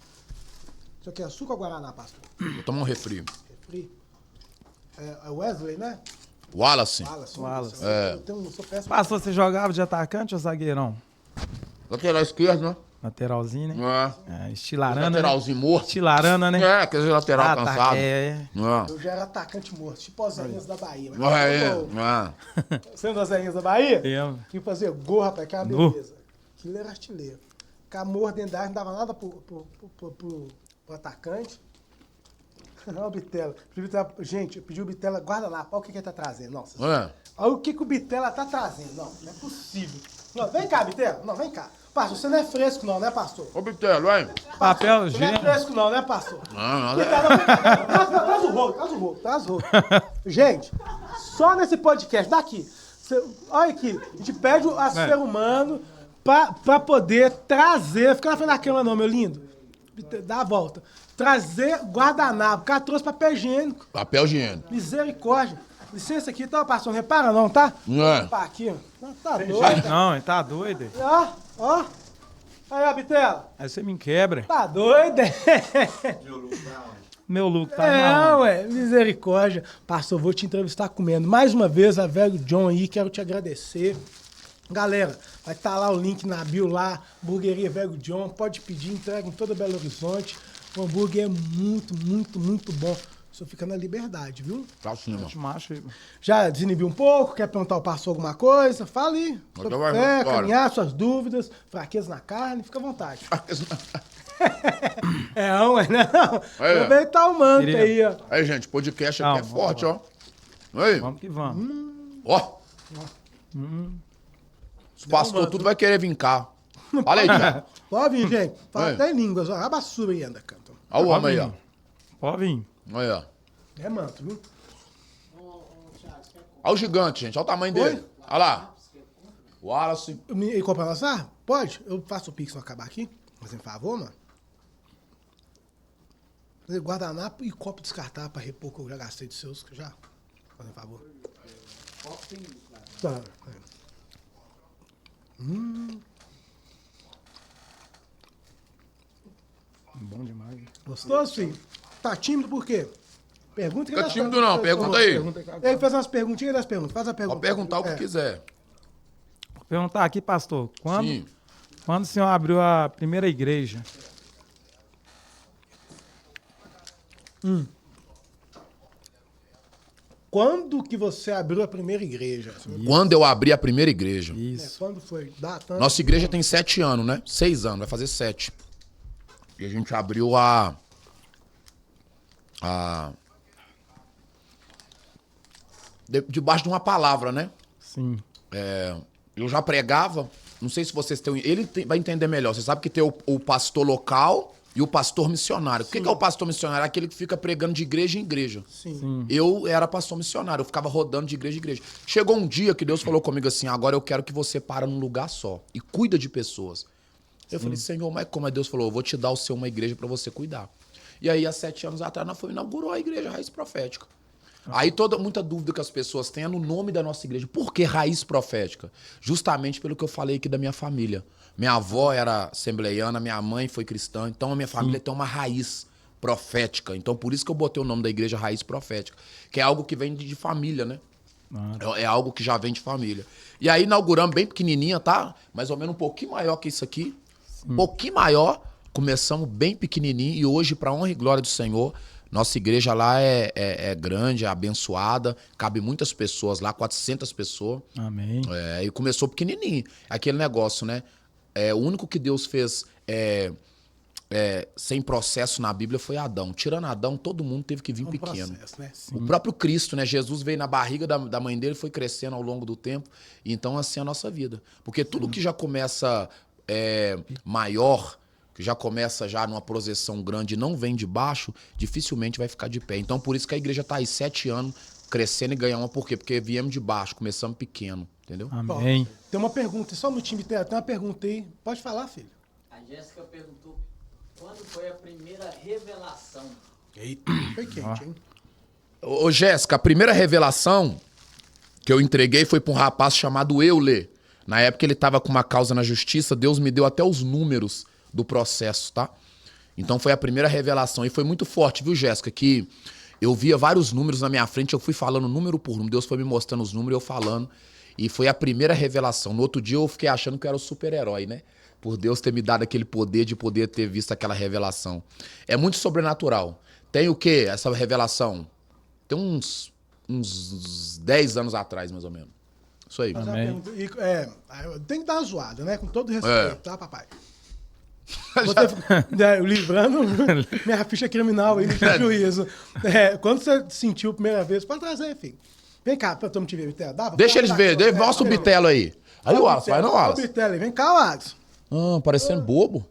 Speaker 1: O senhor quer açúcar ou Guaraná, pastor?
Speaker 8: Vou tomar um refri.
Speaker 1: Refri? É Wesley, né?
Speaker 8: Wallace.
Speaker 1: Wallace.
Speaker 5: É.
Speaker 1: Eu tenho, sou péssimo.
Speaker 5: Pastor, você jogava de atacante ou zagueirão?
Speaker 8: Lateral esquerdo, né?
Speaker 5: Lateralzinho, né?
Speaker 8: É.
Speaker 5: Estilarana, né?
Speaker 8: Lateralzinho morto.
Speaker 5: Estilarana, né?
Speaker 8: É, aquele lateral cansado.
Speaker 5: É.
Speaker 1: Eu já era atacante morto, tipo os Zéinhas da Bahia. Mas Você não é Zéinhas da Bahia?
Speaker 5: Eu.
Speaker 1: Que fazer gol, rapaz, que é uma
Speaker 5: Gol.
Speaker 1: beleza. Aquilo era artilheiro. Ficar morto dentro da área, não dava nada pro atacante. Olha o Bitela. Gente, eu pedi o Bitela, guarda lá, olha o que ele tá trazendo. Nossa.
Speaker 8: É.
Speaker 1: Olha o que o Bitela tá trazendo. Não é possível. Não, vem cá, Bitela. Não, vem cá. Pastor, você não é fresco não, né, pastor?
Speaker 8: Ô, Bitelo, vai.
Speaker 5: Papel,
Speaker 1: Você não é
Speaker 5: gelo.
Speaker 1: fresco não, né, pastor?
Speaker 8: Não,
Speaker 1: Traz o rolo, traz o rolo. Gente, só nesse podcast, daqui. Olha aqui, a gente pede a ser humano pra poder trazer. Fica na frente da câmera não, meu lindo. Dá a volta. Trazer guardanapo. O cara trouxe papel higiênico.
Speaker 8: Papel higiênico.
Speaker 1: Misericórdia. Licença aqui, tá, pastor? Não repara não, tá?
Speaker 8: É.
Speaker 1: Pá, aqui, ó. Tá doido.
Speaker 5: Não, ele tá doido.
Speaker 1: Ó. Aí, ó, Bitela.
Speaker 5: Aí você me quebra.
Speaker 1: Tá doido?
Speaker 5: Meu lucro tá
Speaker 1: É,
Speaker 5: não.
Speaker 1: ué, misericórdia. Pastor, vou te entrevistar comendo. Mais uma vez, a velho John aí, quero te agradecer. Galera, vai estar lá o link na bio lá, Hamburgueria Velho John, pode pedir, entrega em toda Belo Horizonte. O hambúrguer é muito, muito, muito bom. Só fica na liberdade, viu?
Speaker 8: Pra cima.
Speaker 5: Macho.
Speaker 1: Já desinibiu um pouco, quer perguntar ao pastor alguma coisa? Fala aí. Sobre
Speaker 8: vai,
Speaker 1: fé,
Speaker 8: bora.
Speaker 1: caminhar, suas dúvidas, fraqueza na carne, fica à vontade. Ué, não.
Speaker 8: Aí, ó.
Speaker 1: Aproveitar o manto
Speaker 5: Queria-
Speaker 1: aí, ó.
Speaker 8: Aí, gente, podcast
Speaker 5: Calma,
Speaker 8: aqui é forte, ó. Aí,
Speaker 5: Vamos que vamos.
Speaker 8: ó. Os pastores tudo vai querer vir cá. Olha aí, Thiago.
Speaker 1: Pode vir, gente. Fala
Speaker 8: Aí.
Speaker 1: até em línguas, ó. Abassura aí, anda, canta.
Speaker 8: Olha o homem aí, ó.
Speaker 5: Pode vir.
Speaker 8: Aí, ó.
Speaker 1: É manto, viu?
Speaker 8: Olha o gigante, gente. Olha o tamanho dele. Olha lá. Wallace.
Speaker 1: E comprar laçar? Pode? Eu faço o pix não acabar aqui. Fazendo favor, mano. Fazer guardanapo e copo descartável pra repor que eu já gastei dos seus. Já. Fazendo favor. Tá.
Speaker 5: Bom demais.
Speaker 1: Gostoso, filho? Tá tímido por quê? Pergunta que
Speaker 8: Fica
Speaker 1: nós
Speaker 8: tímido
Speaker 1: estamos-
Speaker 8: não, pergunta aí.
Speaker 1: Ele faz umas perguntinhas e das perguntas. Faz a pergunta.
Speaker 8: Pode perguntar o que
Speaker 1: É.
Speaker 8: quiser.
Speaker 5: Vou perguntar aqui, pastor.
Speaker 8: Sim.
Speaker 5: Quando o senhor abriu a primeira igreja?
Speaker 1: Quando que você abriu a primeira igreja?
Speaker 8: Quando eu abri a primeira igreja.
Speaker 5: Isso.
Speaker 1: Quando foi? Data?
Speaker 8: Nossa igreja tem 7 anos, né? 6 anos, vai fazer 7. E a gente abriu a debaixo de uma palavra, né?
Speaker 5: Sim.
Speaker 8: Eu já pregava, não sei se vocês têm... vai entender melhor. Você sabe que tem o pastor local e o pastor missionário. O que é o pastor missionário? É aquele que fica pregando de igreja em igreja.
Speaker 1: Sim.
Speaker 8: Eu era pastor missionário, eu ficava rodando de igreja em igreja. Chegou um dia que Deus falou comigo assim, agora eu quero que você para num lugar só e cuida de pessoas. Eu falei, Senhor, mas como? Aí Deus falou, eu vou te dar uma igreja para você cuidar. E aí, há 7 anos atrás, nós inaugurou a igreja Raiz Profética. Aí muita dúvida que as pessoas têm é no nome da nossa igreja. Por que Raiz Profética? Justamente pelo que eu falei aqui da minha família. Minha avó era assembleiana, minha mãe foi cristã, então a minha família tem uma raiz profética. Então por isso que eu botei o nome da igreja Raiz Profética, que é algo que vem de família, né? É algo que já vem de família. E aí inauguramos bem pequenininha, tá? Mais ou menos um pouquinho maior que isso aqui. Um pouquinho maior. Começamos bem pequenininho e hoje, para honra e glória do Senhor, nossa igreja lá é grande, é abençoada, cabe muitas pessoas lá, 400 pessoas.
Speaker 5: Amém.
Speaker 8: E começou pequenininho. Aquele negócio, né? O único que Deus fez sem processo na Bíblia foi Adão. Tirando Adão, todo mundo teve que vir pequeno.
Speaker 1: Processo, né?
Speaker 8: O próprio Cristo, né? Jesus veio na barriga da mãe dele, foi crescendo ao longo do tempo. Então, assim é a nossa vida. Porque tudo que já começa maior, que já começa já numa projeção grande e não vem de baixo, dificilmente vai ficar de pé. Então, por isso que a igreja está aí 7 anos, crescendo e ganhando. Por quê? Porque viemos de baixo, começamos pequeno, entendeu?
Speaker 5: Amém.
Speaker 1: Bom, tem uma pergunta, só no time tem uma pergunta aí. Pode falar, filho.
Speaker 9: A Jéssica perguntou quando foi a primeira revelação.
Speaker 1: Eita, foi quente, hein?
Speaker 8: Ô Jéssica, a primeira revelação que eu entreguei foi para um rapaz chamado Euler. Na época ele estava com uma causa na justiça, Deus me deu até os números do processo, tá? Então foi a primeira revelação. E foi muito forte, viu, Jéssica? Que eu via vários números na minha frente, eu fui falando número por número. Deus foi me mostrando os números, eu falando. E foi a primeira revelação. No outro dia eu fiquei achando que eu era o super-herói, né? Por Deus ter me dado aquele poder de poder ter visto aquela revelação. É muito sobrenatural. Tem o quê, essa revelação? Tem uns 10 anos atrás, mais ou menos. Isso aí.
Speaker 1: Mas uma pergunta, tem que dar uma zoada, né? Com todo respeito, tá, papai? Livrando minha ficha criminal aí no juízo. Quando você sentiu a primeira vez, pode trazer, filho. Vem cá, pra eu te ver, Bitelo.
Speaker 8: Deixa eles verem, mostra o Bitelo aí. Aí o Wallace, vai não, Wallace.
Speaker 1: Vem cá, Wallace.
Speaker 8: Parecendo bobo.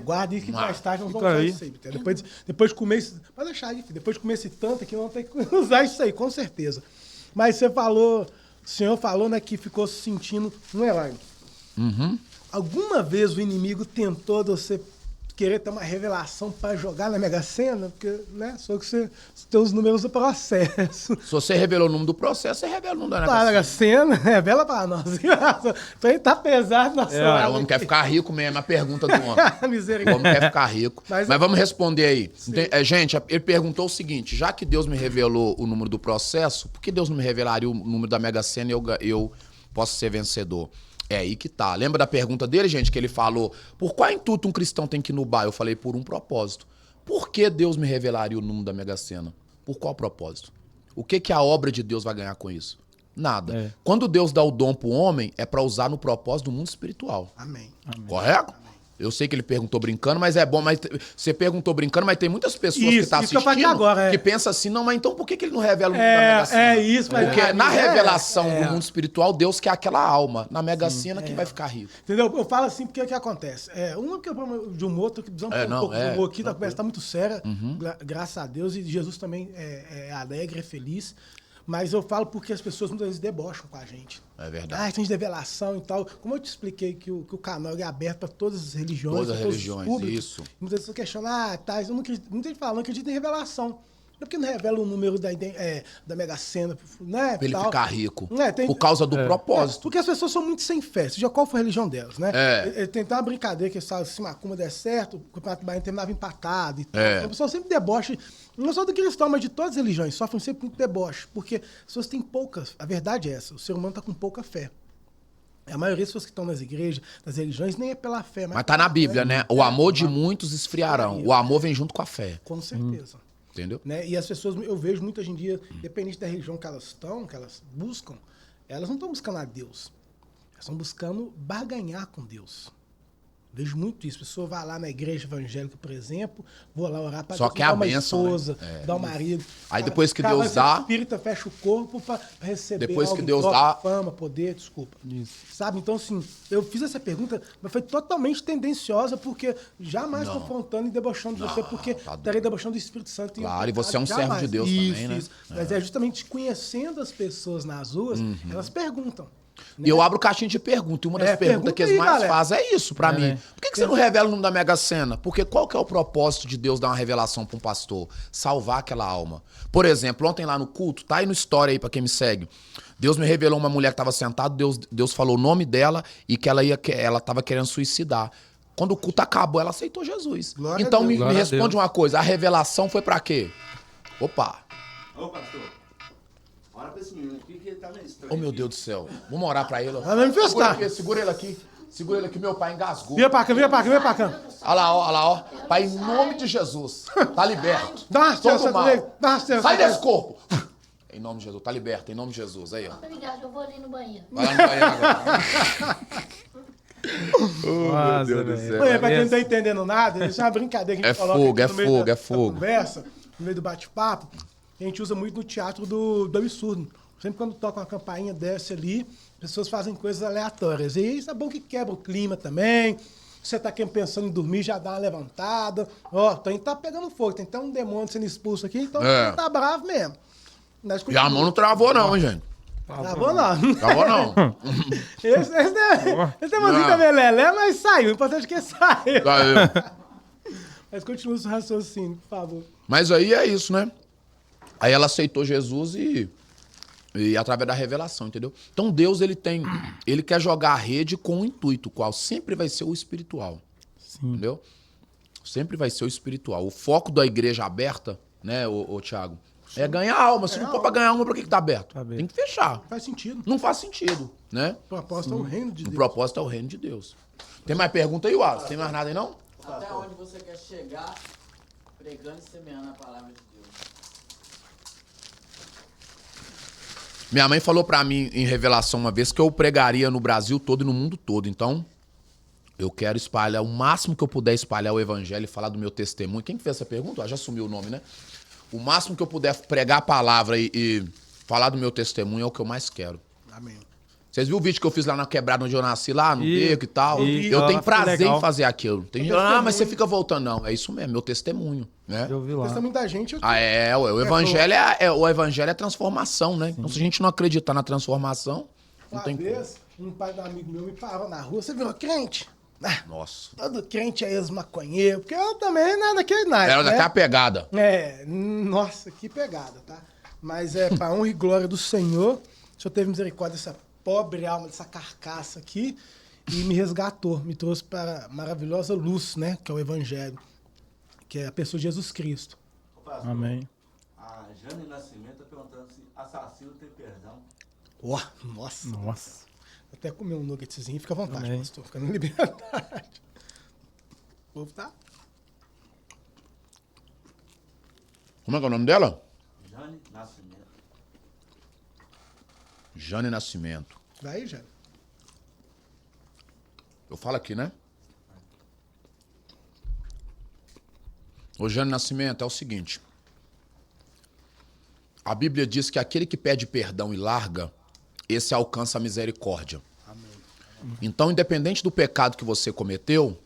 Speaker 1: Guarda aí que mais tarde nós vamos usar isso aí, Bitelo. Depois de comer esse... Pode deixar aí, filho. Depois de comer esse tanto aqui, nós vamos ter que usar isso aí, com certeza. Mas você falou, o senhor falou, né, que ficou se sentindo um herói.
Speaker 8: Uhum.
Speaker 1: Alguma vez o inimigo tentou você querer ter uma revelação para jogar na Mega Sena? Porque, né, só que você tem os números do processo.
Speaker 8: Se você revelou o número do processo, você revela o número
Speaker 1: da Mega Sena. Revela para nós. Então ele tá pesado na sua.
Speaker 8: O homem quer ficar rico mesmo, é a pergunta do homem.
Speaker 1: Misericórdia.
Speaker 8: O homem quer ficar rico. Mas vamos responder aí. Gente, ele perguntou o seguinte, já que Deus me revelou o número do processo, por que Deus não me revelaria o número da Mega Sena e eu posso ser vencedor? É aí que tá. Lembra da pergunta dele, gente, que ele falou, por qual intuito um cristão tem que ir no bar? Eu falei, por um propósito. Por que Deus me revelaria o número da Mega Sena? Por qual propósito? O que a obra de Deus vai ganhar com isso? Nada. Quando Deus dá o dom pro homem, é para usar no propósito do mundo espiritual.
Speaker 1: Amém.
Speaker 8: Correto? Amém. Eu sei que ele perguntou brincando, mas é bom. Mas você perguntou brincando, mas tem muitas pessoas que estão assistindo
Speaker 1: agora,
Speaker 8: que pensam assim, não, mas então por que ele não revela o número da Mega Sena?
Speaker 1: Isso, mas
Speaker 8: porque na revelação do mundo espiritual, Deus quer aquela alma. Na Mega Sena, quem vai ficar rico?
Speaker 1: Entendeu? Eu falo assim porque o que acontece? Uma que é de um outro, que precisamos um pouco de humor aqui, a conversa está muito séria, graças a Deus, e Jesus também é alegre, é feliz. Mas eu falo porque as pessoas muitas vezes debocham com a gente.
Speaker 8: É verdade.
Speaker 1: Tem de revelação e tal. Como eu te expliquei que o canal é aberto para todas as religiões.
Speaker 8: Todas as religiões, públicos,
Speaker 1: isso. Muitas vezes você questiona, eu não acredito, muita gente fala, não acredita em revelação. Não é porque não revela o número da Mega Sena, né?
Speaker 8: Pra ele ficar rico.
Speaker 1: Tem,
Speaker 8: por causa do propósito.
Speaker 1: Porque as pessoas são muito sem fé. Seja qual for a religião delas, né? Tem uma brincadeira que se Macumba der certo, o Campeonato Baiano terminava empatado e tal. A pessoa sempre debocha, não só do cristão, mas de todas as religiões, sofrem sempre muito deboche. Porque as pessoas têm poucas. A verdade é essa: o ser humano está com pouca fé. A maioria das pessoas que estão nas igrejas, nas religiões, nem é pela fé.
Speaker 8: Mas tá na Bíblia, né? O amor de muitos esfriarão. O amor vem junto com a fé.
Speaker 1: Com certeza.
Speaker 8: Entendeu?
Speaker 1: Né? E as pessoas, eu vejo muito hoje em dia, independente da religião que elas buscam, elas não estão buscando a Deus. Elas estão buscando barganhar com Deus. Vejo muito isso. A pessoa vai lá na igreja evangélica, por exemplo, vou lá orar para
Speaker 8: Só quer a bênção,
Speaker 1: uma esposa,
Speaker 8: né?
Speaker 1: dar um marido.
Speaker 8: Aí depois que
Speaker 1: Cara,
Speaker 8: Deus
Speaker 1: mas
Speaker 8: dá-
Speaker 1: o espírita fecha o corpo para receber
Speaker 8: Depois que
Speaker 1: algo em
Speaker 8: Deus
Speaker 1: troca,
Speaker 8: dá-
Speaker 1: fama, poder, desculpa. Sabe? Então, assim, eu fiz essa pergunta, mas foi totalmente tendenciosa, porque jamais confrontando e debochando de você, porque
Speaker 8: tá doido.
Speaker 1: estarei debochando do Espírito Santo.
Speaker 8: Claro, e você é um
Speaker 1: Jamais.
Speaker 8: servo de Deus
Speaker 1: Isso,
Speaker 8: também, né?
Speaker 1: isso. Mas é justamente conhecendo as pessoas nas ruas, elas perguntam.
Speaker 8: E eu abro caixinha de pergunta. E uma das perguntas que eles
Speaker 1: pergunta aí,
Speaker 8: mais
Speaker 1: galera.
Speaker 8: fazem é isso pra mim. Por que você não revela o nome da Mega Sena? Porque qual que é o propósito de Deus dar uma revelação pra um pastor? Salvar aquela alma. Por exemplo, ontem lá no culto, tá aí no story aí pra quem me segue. Deus me revelou uma mulher que tava sentada, Deus falou o nome dela e que ela tava querendo suicidar. Quando o culto acabou, ela aceitou Jesus.
Speaker 1: Glória
Speaker 8: Então
Speaker 1: a Deus.
Speaker 8: me
Speaker 10: Glória a
Speaker 8: responde
Speaker 10: Deus.
Speaker 8: uma coisa, a revelação foi pra quê? Opa!
Speaker 4: Ô, pastor, olha pra esse menino aqui que ele tá meio estranho.
Speaker 8: Oh, meu Deus do céu. Vamos orar pra ele.
Speaker 1: Vai manifestar.
Speaker 8: Segura ele aqui. Segura ele aqui, meu pai engasgou.
Speaker 1: Vira pra cá, vira pra cá, vira pra cá.
Speaker 8: Olha lá, ó, olha lá, ó. Pai, em nome de Jesus, tá liberto.
Speaker 1: Dá uma
Speaker 8: Todo
Speaker 1: licença
Speaker 8: mal.
Speaker 1: dele, dá uma licença
Speaker 8: Sai
Speaker 1: dele.
Speaker 8: desse corpo. Em nome de Jesus, tá liberto, em nome de Jesus. Aí, ó.
Speaker 6: Obrigada, eu vou ali no banheiro.
Speaker 8: Vai lá no banheiro agora.
Speaker 10: Nossa,
Speaker 8: Deus do
Speaker 10: velho.
Speaker 8: céu.
Speaker 1: Olha, pra quem não tá entendendo nada, isso é uma brincadeira que a gente
Speaker 8: É
Speaker 1: coloca
Speaker 8: fogo,
Speaker 1: aqui
Speaker 8: é
Speaker 1: no meio
Speaker 8: fogo,
Speaker 1: da
Speaker 8: é fogo.
Speaker 1: conversa, no meio do bate-papo, que a gente usa muito no teatro do absurdo. Sempre quando toca uma campainha desce ali, pessoas fazem coisas aleatórias. E isso é bom que quebra o clima também. Você tá aqui pensando em dormir, já dá uma levantada. Ó, então tá pegando fogo, tem até um demônio sendo expulso aqui, então
Speaker 8: É.
Speaker 1: tá bravo mesmo. Nós
Speaker 8: E a mão não travou, não, hein, gente.
Speaker 1: Travou não.
Speaker 8: Travou, não.
Speaker 1: Esse é uma vida melelé, mas saiu. O importante é que saiu.
Speaker 8: Saiu.
Speaker 1: Mas continua o seu raciocínio, por favor.
Speaker 8: Mas aí é isso, né? Aí ela aceitou Jesus e através da revelação, entendeu? Então Deus, ele quer jogar a rede com o intuito, qual sempre vai ser o espiritual. Entendeu? Sempre vai ser o espiritual. O foco da igreja aberta, né, ô Thiago, é ganhar alma. Se não for pra ganhar alma, por que tá aberto? Tem que fechar.
Speaker 1: Faz sentido.
Speaker 8: Não faz sentido, né?
Speaker 1: O propósito é o reino de
Speaker 8: O
Speaker 1: Deus.
Speaker 8: propósito é o reino de Deus. Tem mais pergunta aí, Wallace? Tem mais nada aí, não?
Speaker 9: Até onde você quer chegar pregando e semeando a palavra de Deus?
Speaker 8: Minha mãe falou pra mim em revelação uma vez que eu pregaria no Brasil todo e no mundo todo. Então, eu quero espalhar o máximo que eu puder espalhar o evangelho e falar do meu testemunho. Quem que fez essa pergunta? Ah, já sumiu o nome, né? O máximo que eu puder pregar a palavra e falar do meu testemunho é o que eu mais quero.
Speaker 1: Amém.
Speaker 8: Vocês viram o vídeo que eu fiz lá na quebrada onde eu nasci, lá no beco e tal?
Speaker 10: e
Speaker 8: Eu
Speaker 10: lá
Speaker 8: tenho
Speaker 10: ficou
Speaker 8: prazer
Speaker 10: legal.
Speaker 8: em fazer aquilo. Tem gente, mas você fica voltando. Não, é isso mesmo, meu testemunho, né?
Speaker 10: Eu vi lá.
Speaker 1: Pensa muita gente. Eu...
Speaker 8: O evangelho o evangelho é transformação, né? Então se a gente não acreditar na transformação, não
Speaker 1: Uma
Speaker 8: tem como.
Speaker 1: vez, um pai de um amigo meu me parou na rua. Você virou crente? Ah,
Speaker 8: Nossa.
Speaker 1: todo crente é ex-maconheiro. Porque eu também não é daquele naipe,
Speaker 8: Era
Speaker 1: né?
Speaker 8: daquela pegada.
Speaker 1: É, nossa, que pegada, tá? Mas é pra honra e glória do Senhor. O Senhor teve misericórdia dessa pobre alma, dessa carcaça aqui, e me resgatou, me trouxe para a maravilhosa luz, né? Que é o Evangelho, que é a pessoa de Jesus Cristo.
Speaker 4: Ô, pastor,
Speaker 10: Amém.
Speaker 4: A Jane Nascimento tá perguntando se assassino tem perdão.
Speaker 1: Ó, nossa.
Speaker 10: Nossa.
Speaker 1: Até comer um nuggetzinho, fica à vontade,
Speaker 10: Amém.
Speaker 1: pastor, fica na liberdade. O povo tá?
Speaker 8: Como é que é o nome dela?
Speaker 4: Jane Nascimento.
Speaker 8: Jane Nascimento.
Speaker 1: Vai, já.
Speaker 8: Eu falo aqui, né? Ô Jane Nascimento, é o seguinte. A Bíblia diz que aquele que pede perdão e larga, esse alcança a misericórdia. Então, independente do pecado que você cometeu,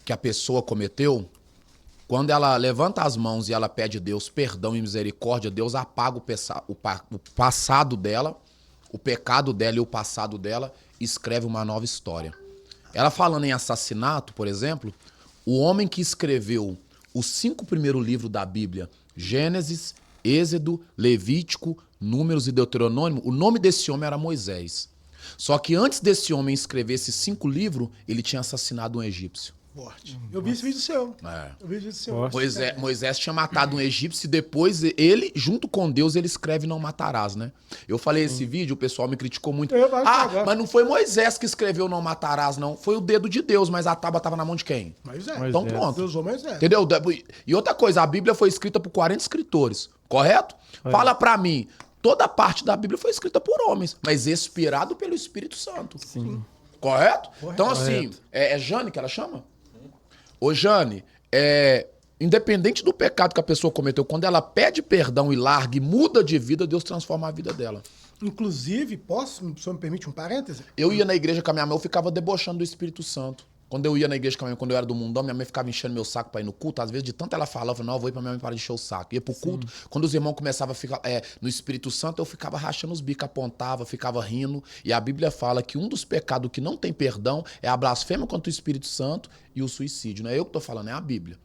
Speaker 8: que a pessoa cometeu, quando ela levanta as mãos e ela pede a Deus perdão e misericórdia, Deus apaga o passado dela, o pecado dela e o passado dela, e escreve uma nova história. Ela falando em assassinato, por exemplo, o homem que escreveu os 5 primeiros livros da Bíblia, Gênesis, Êxodo, Levítico, Números e Deuteronômio, o nome desse homem era Moisés. Só que antes desse homem escrever esses 5 livros, ele tinha assassinado um egípcio.
Speaker 1: Forte. Eu vi esse vídeo seu.
Speaker 8: É.
Speaker 1: Eu vi esse vídeo seu.
Speaker 8: Moisés tinha matado um egípcio e depois ele, junto com Deus, ele escreve não matarás, né? Eu falei esse vídeo, o pessoal me criticou muito. Mas não foi Moisés que escreveu não matarás, não. Foi o dedo de Deus, mas a tábua estava na mão de quem?
Speaker 1: Mas
Speaker 8: Então pronto.
Speaker 1: Deus usou Moisés.
Speaker 8: Entendeu? E outra coisa, a Bíblia foi escrita por 40 escritores, correto? Fala pra mim, toda parte da Bíblia foi escrita por homens, mas inspirado pelo Espírito Santo.
Speaker 10: Sim.
Speaker 8: Correto? Então, assim, é Jane que ela chama? Ô, Jane, independente do pecado que a pessoa cometeu, quando ela pede perdão e larga e muda de vida, Deus transforma a vida dela.
Speaker 1: Inclusive, o senhor me permite um parêntese?
Speaker 8: Eu ia na igreja com a minha mãe, eu ficava debochando do Espírito Santo. Quando eu ia na igreja com a minha mãe, quando eu era do mundão, minha mãe ficava enchendo meu saco pra ir no culto. Às vezes, de tanto ela falava, eu falava, não, eu vou ir pra minha mãe para de encher o saco. Ia pro culto. Quando os irmãos começavam a ficar no Espírito Santo, eu ficava rachando os bicos, apontava, ficava rindo. E a Bíblia fala que um dos pecados que não tem perdão é a blasfêmia contra o Espírito Santo e o suicídio. Não é eu que tô falando, é a Bíblia.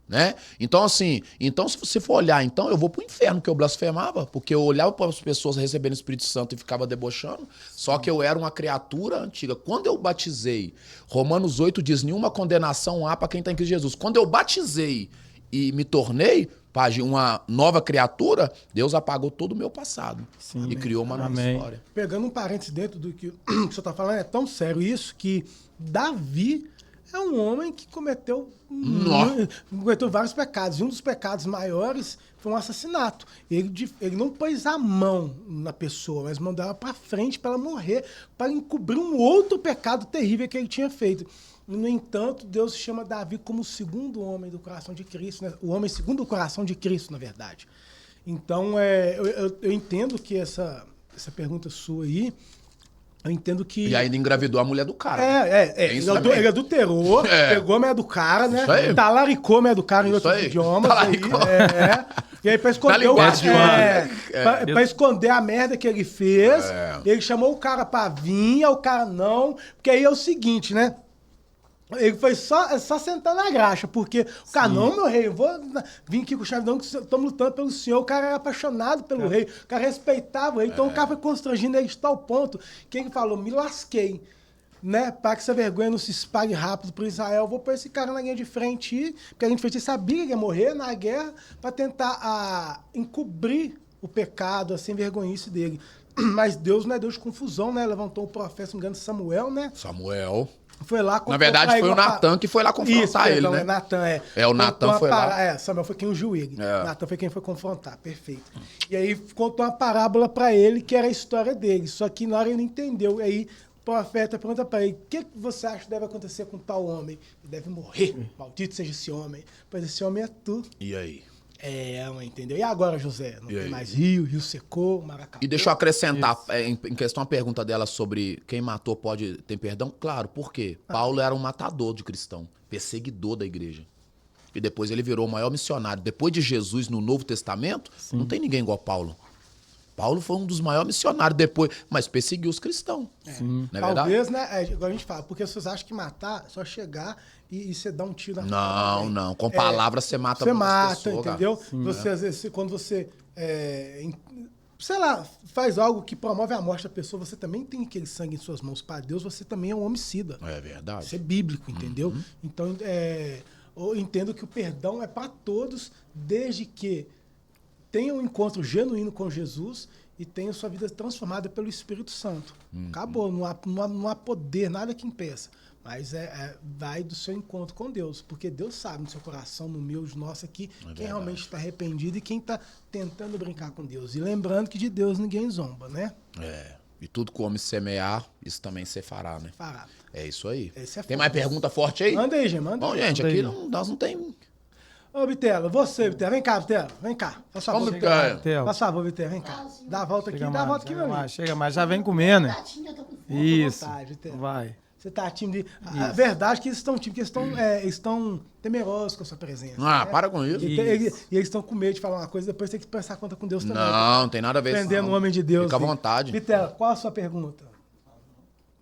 Speaker 8: Né? Então, assim, se você for olhar, então, eu vou pro inferno, que eu blasfemava, porque eu olhava para as pessoas recebendo o Espírito Santo e ficava debochando, só que eu era uma criatura antiga. Quando eu batizei, Romanos 8 diz, nenhuma condenação há para quem está em Cristo Jesus. Quando eu batizei e me tornei uma nova criatura, Deus apagou todo o meu passado e criou uma nova história.
Speaker 1: Pegando um parênteses dentro do que o senhor está falando, é tão sério isso que Davi é um homem que cometeu vários pecados. E um dos pecados maiores foi um assassinato. Ele não pôs a mão na pessoa, mas mandou ela para frente para ela morrer, para encobrir um outro pecado terrível que ele tinha feito. No entanto, Deus chama Davi como o segundo homem do coração de Cristo, né? O homem segundo o coração de Cristo, na verdade. Então, eu entendo que essa pergunta sua aí, eu entendo que...
Speaker 8: E ainda engravidou a mulher do cara.
Speaker 1: Ele adulterou, pegou a mulher do cara, né? Talaricou a mulher do cara em outros idiomas. E aí, pra esconder pra esconder a merda que ele fez, ele chamou o cara pra vir, o cara não. Porque aí é o seguinte, né? Ele foi só sentar na graxa, porque o cara, não, meu rei, eu vou vir aqui com o chavidão que estamos lutando pelo senhor. O cara era apaixonado pelo rei, o cara respeitava o rei, então o cara foi constrangindo ele de tal ponto que ele falou, me lasquei, né, para que essa vergonha não se espalhe rápido para Israel, eu vou pôr esse cara na linha de frente, porque a gente sabia que ele ia morrer na guerra, para tentar encobrir o pecado, a sem-vergonhice dele. Mas Deus não é Deus de confusão, né, levantou o profeta, se não me engano, Samuel, né?
Speaker 8: Samuel...
Speaker 1: Foi lá
Speaker 8: na verdade, foi o Natan que foi lá confrontar ele, né?
Speaker 1: Natan,
Speaker 8: o Natan foi lá.
Speaker 1: Samuel foi quem ungiu ele. Natan foi quem foi confrontar, perfeito. E aí contou uma parábola pra ele, que era a história dele. Só que na hora ele não entendeu. E aí o profeta pergunta pra ele, o que você acha que deve acontecer com tal homem? Ele deve morrer, maldito seja esse homem. Pois esse homem é tu.
Speaker 8: E aí?
Speaker 1: Entendeu? E agora, José? Não tem mais rio secou, Maracatu.
Speaker 8: E deixa eu acrescentar, em questão a pergunta dela sobre quem matou pode ter perdão. Claro, por quê? Paulo era um matador de cristão, perseguidor da igreja. E depois ele virou o maior missionário. Depois de Jesus no Novo Testamento, não tem ninguém igual Paulo. Paulo foi um dos maiores missionários depois, mas perseguiu os cristãos. Não é
Speaker 1: talvez,
Speaker 8: verdade?
Speaker 1: né? Igual a gente fala, porque vocês acham que matar é só chegar e você dá um tiro na
Speaker 8: cara. Não. Com palavras você mata
Speaker 1: muitas pessoas, entendeu? Você, às vezes, quando você, sei lá, faz algo que promove a morte da pessoa, você também tem aquele sangue em suas mãos. Para Deus, você também é um homicida.
Speaker 8: É verdade.
Speaker 1: Isso é bíblico, entendeu? Então, eu entendo que o perdão é para todos, desde que tenha um encontro genuíno com Jesus e tenha sua vida transformada pelo Espírito Santo. Acabou, não há poder, nada que impeça. Mas vai do seu encontro com Deus, porque Deus sabe no seu coração, no meu, de nosso aqui, quem realmente está arrependido e quem está tentando brincar com Deus. E lembrando que de Deus ninguém zomba, né?
Speaker 8: E tudo que o homem semear, isso também se fará, né?
Speaker 1: Fará.
Speaker 8: É isso aí. Tem mais pergunta forte aí?
Speaker 1: Manda aí, gente, manda aí.
Speaker 8: Bom, gente, aqui nós não tem...
Speaker 1: Ô, Bitelo, Bitelo, vem cá, Bitelo, vem cá. Faz favor, Bitelo. Faz favor, Bitelo, vem cá. Dá a volta aqui, dá a volta aqui, meu amigo.
Speaker 5: Chega mais, já vem comendo, né? Isso, vai.
Speaker 1: Você tá tímido. A verdade é que eles estão tímidos, porque eles estão temerosos com a sua presença.
Speaker 8: Né? Para com isso.
Speaker 1: E eles estão com medo de falar uma coisa, depois tem que prestar conta com Deus também.
Speaker 8: Não tem nada a ver com isso.
Speaker 1: Prendendo o homem de Deus.
Speaker 8: Fica à vontade.
Speaker 1: Bitelo, qual a sua pergunta?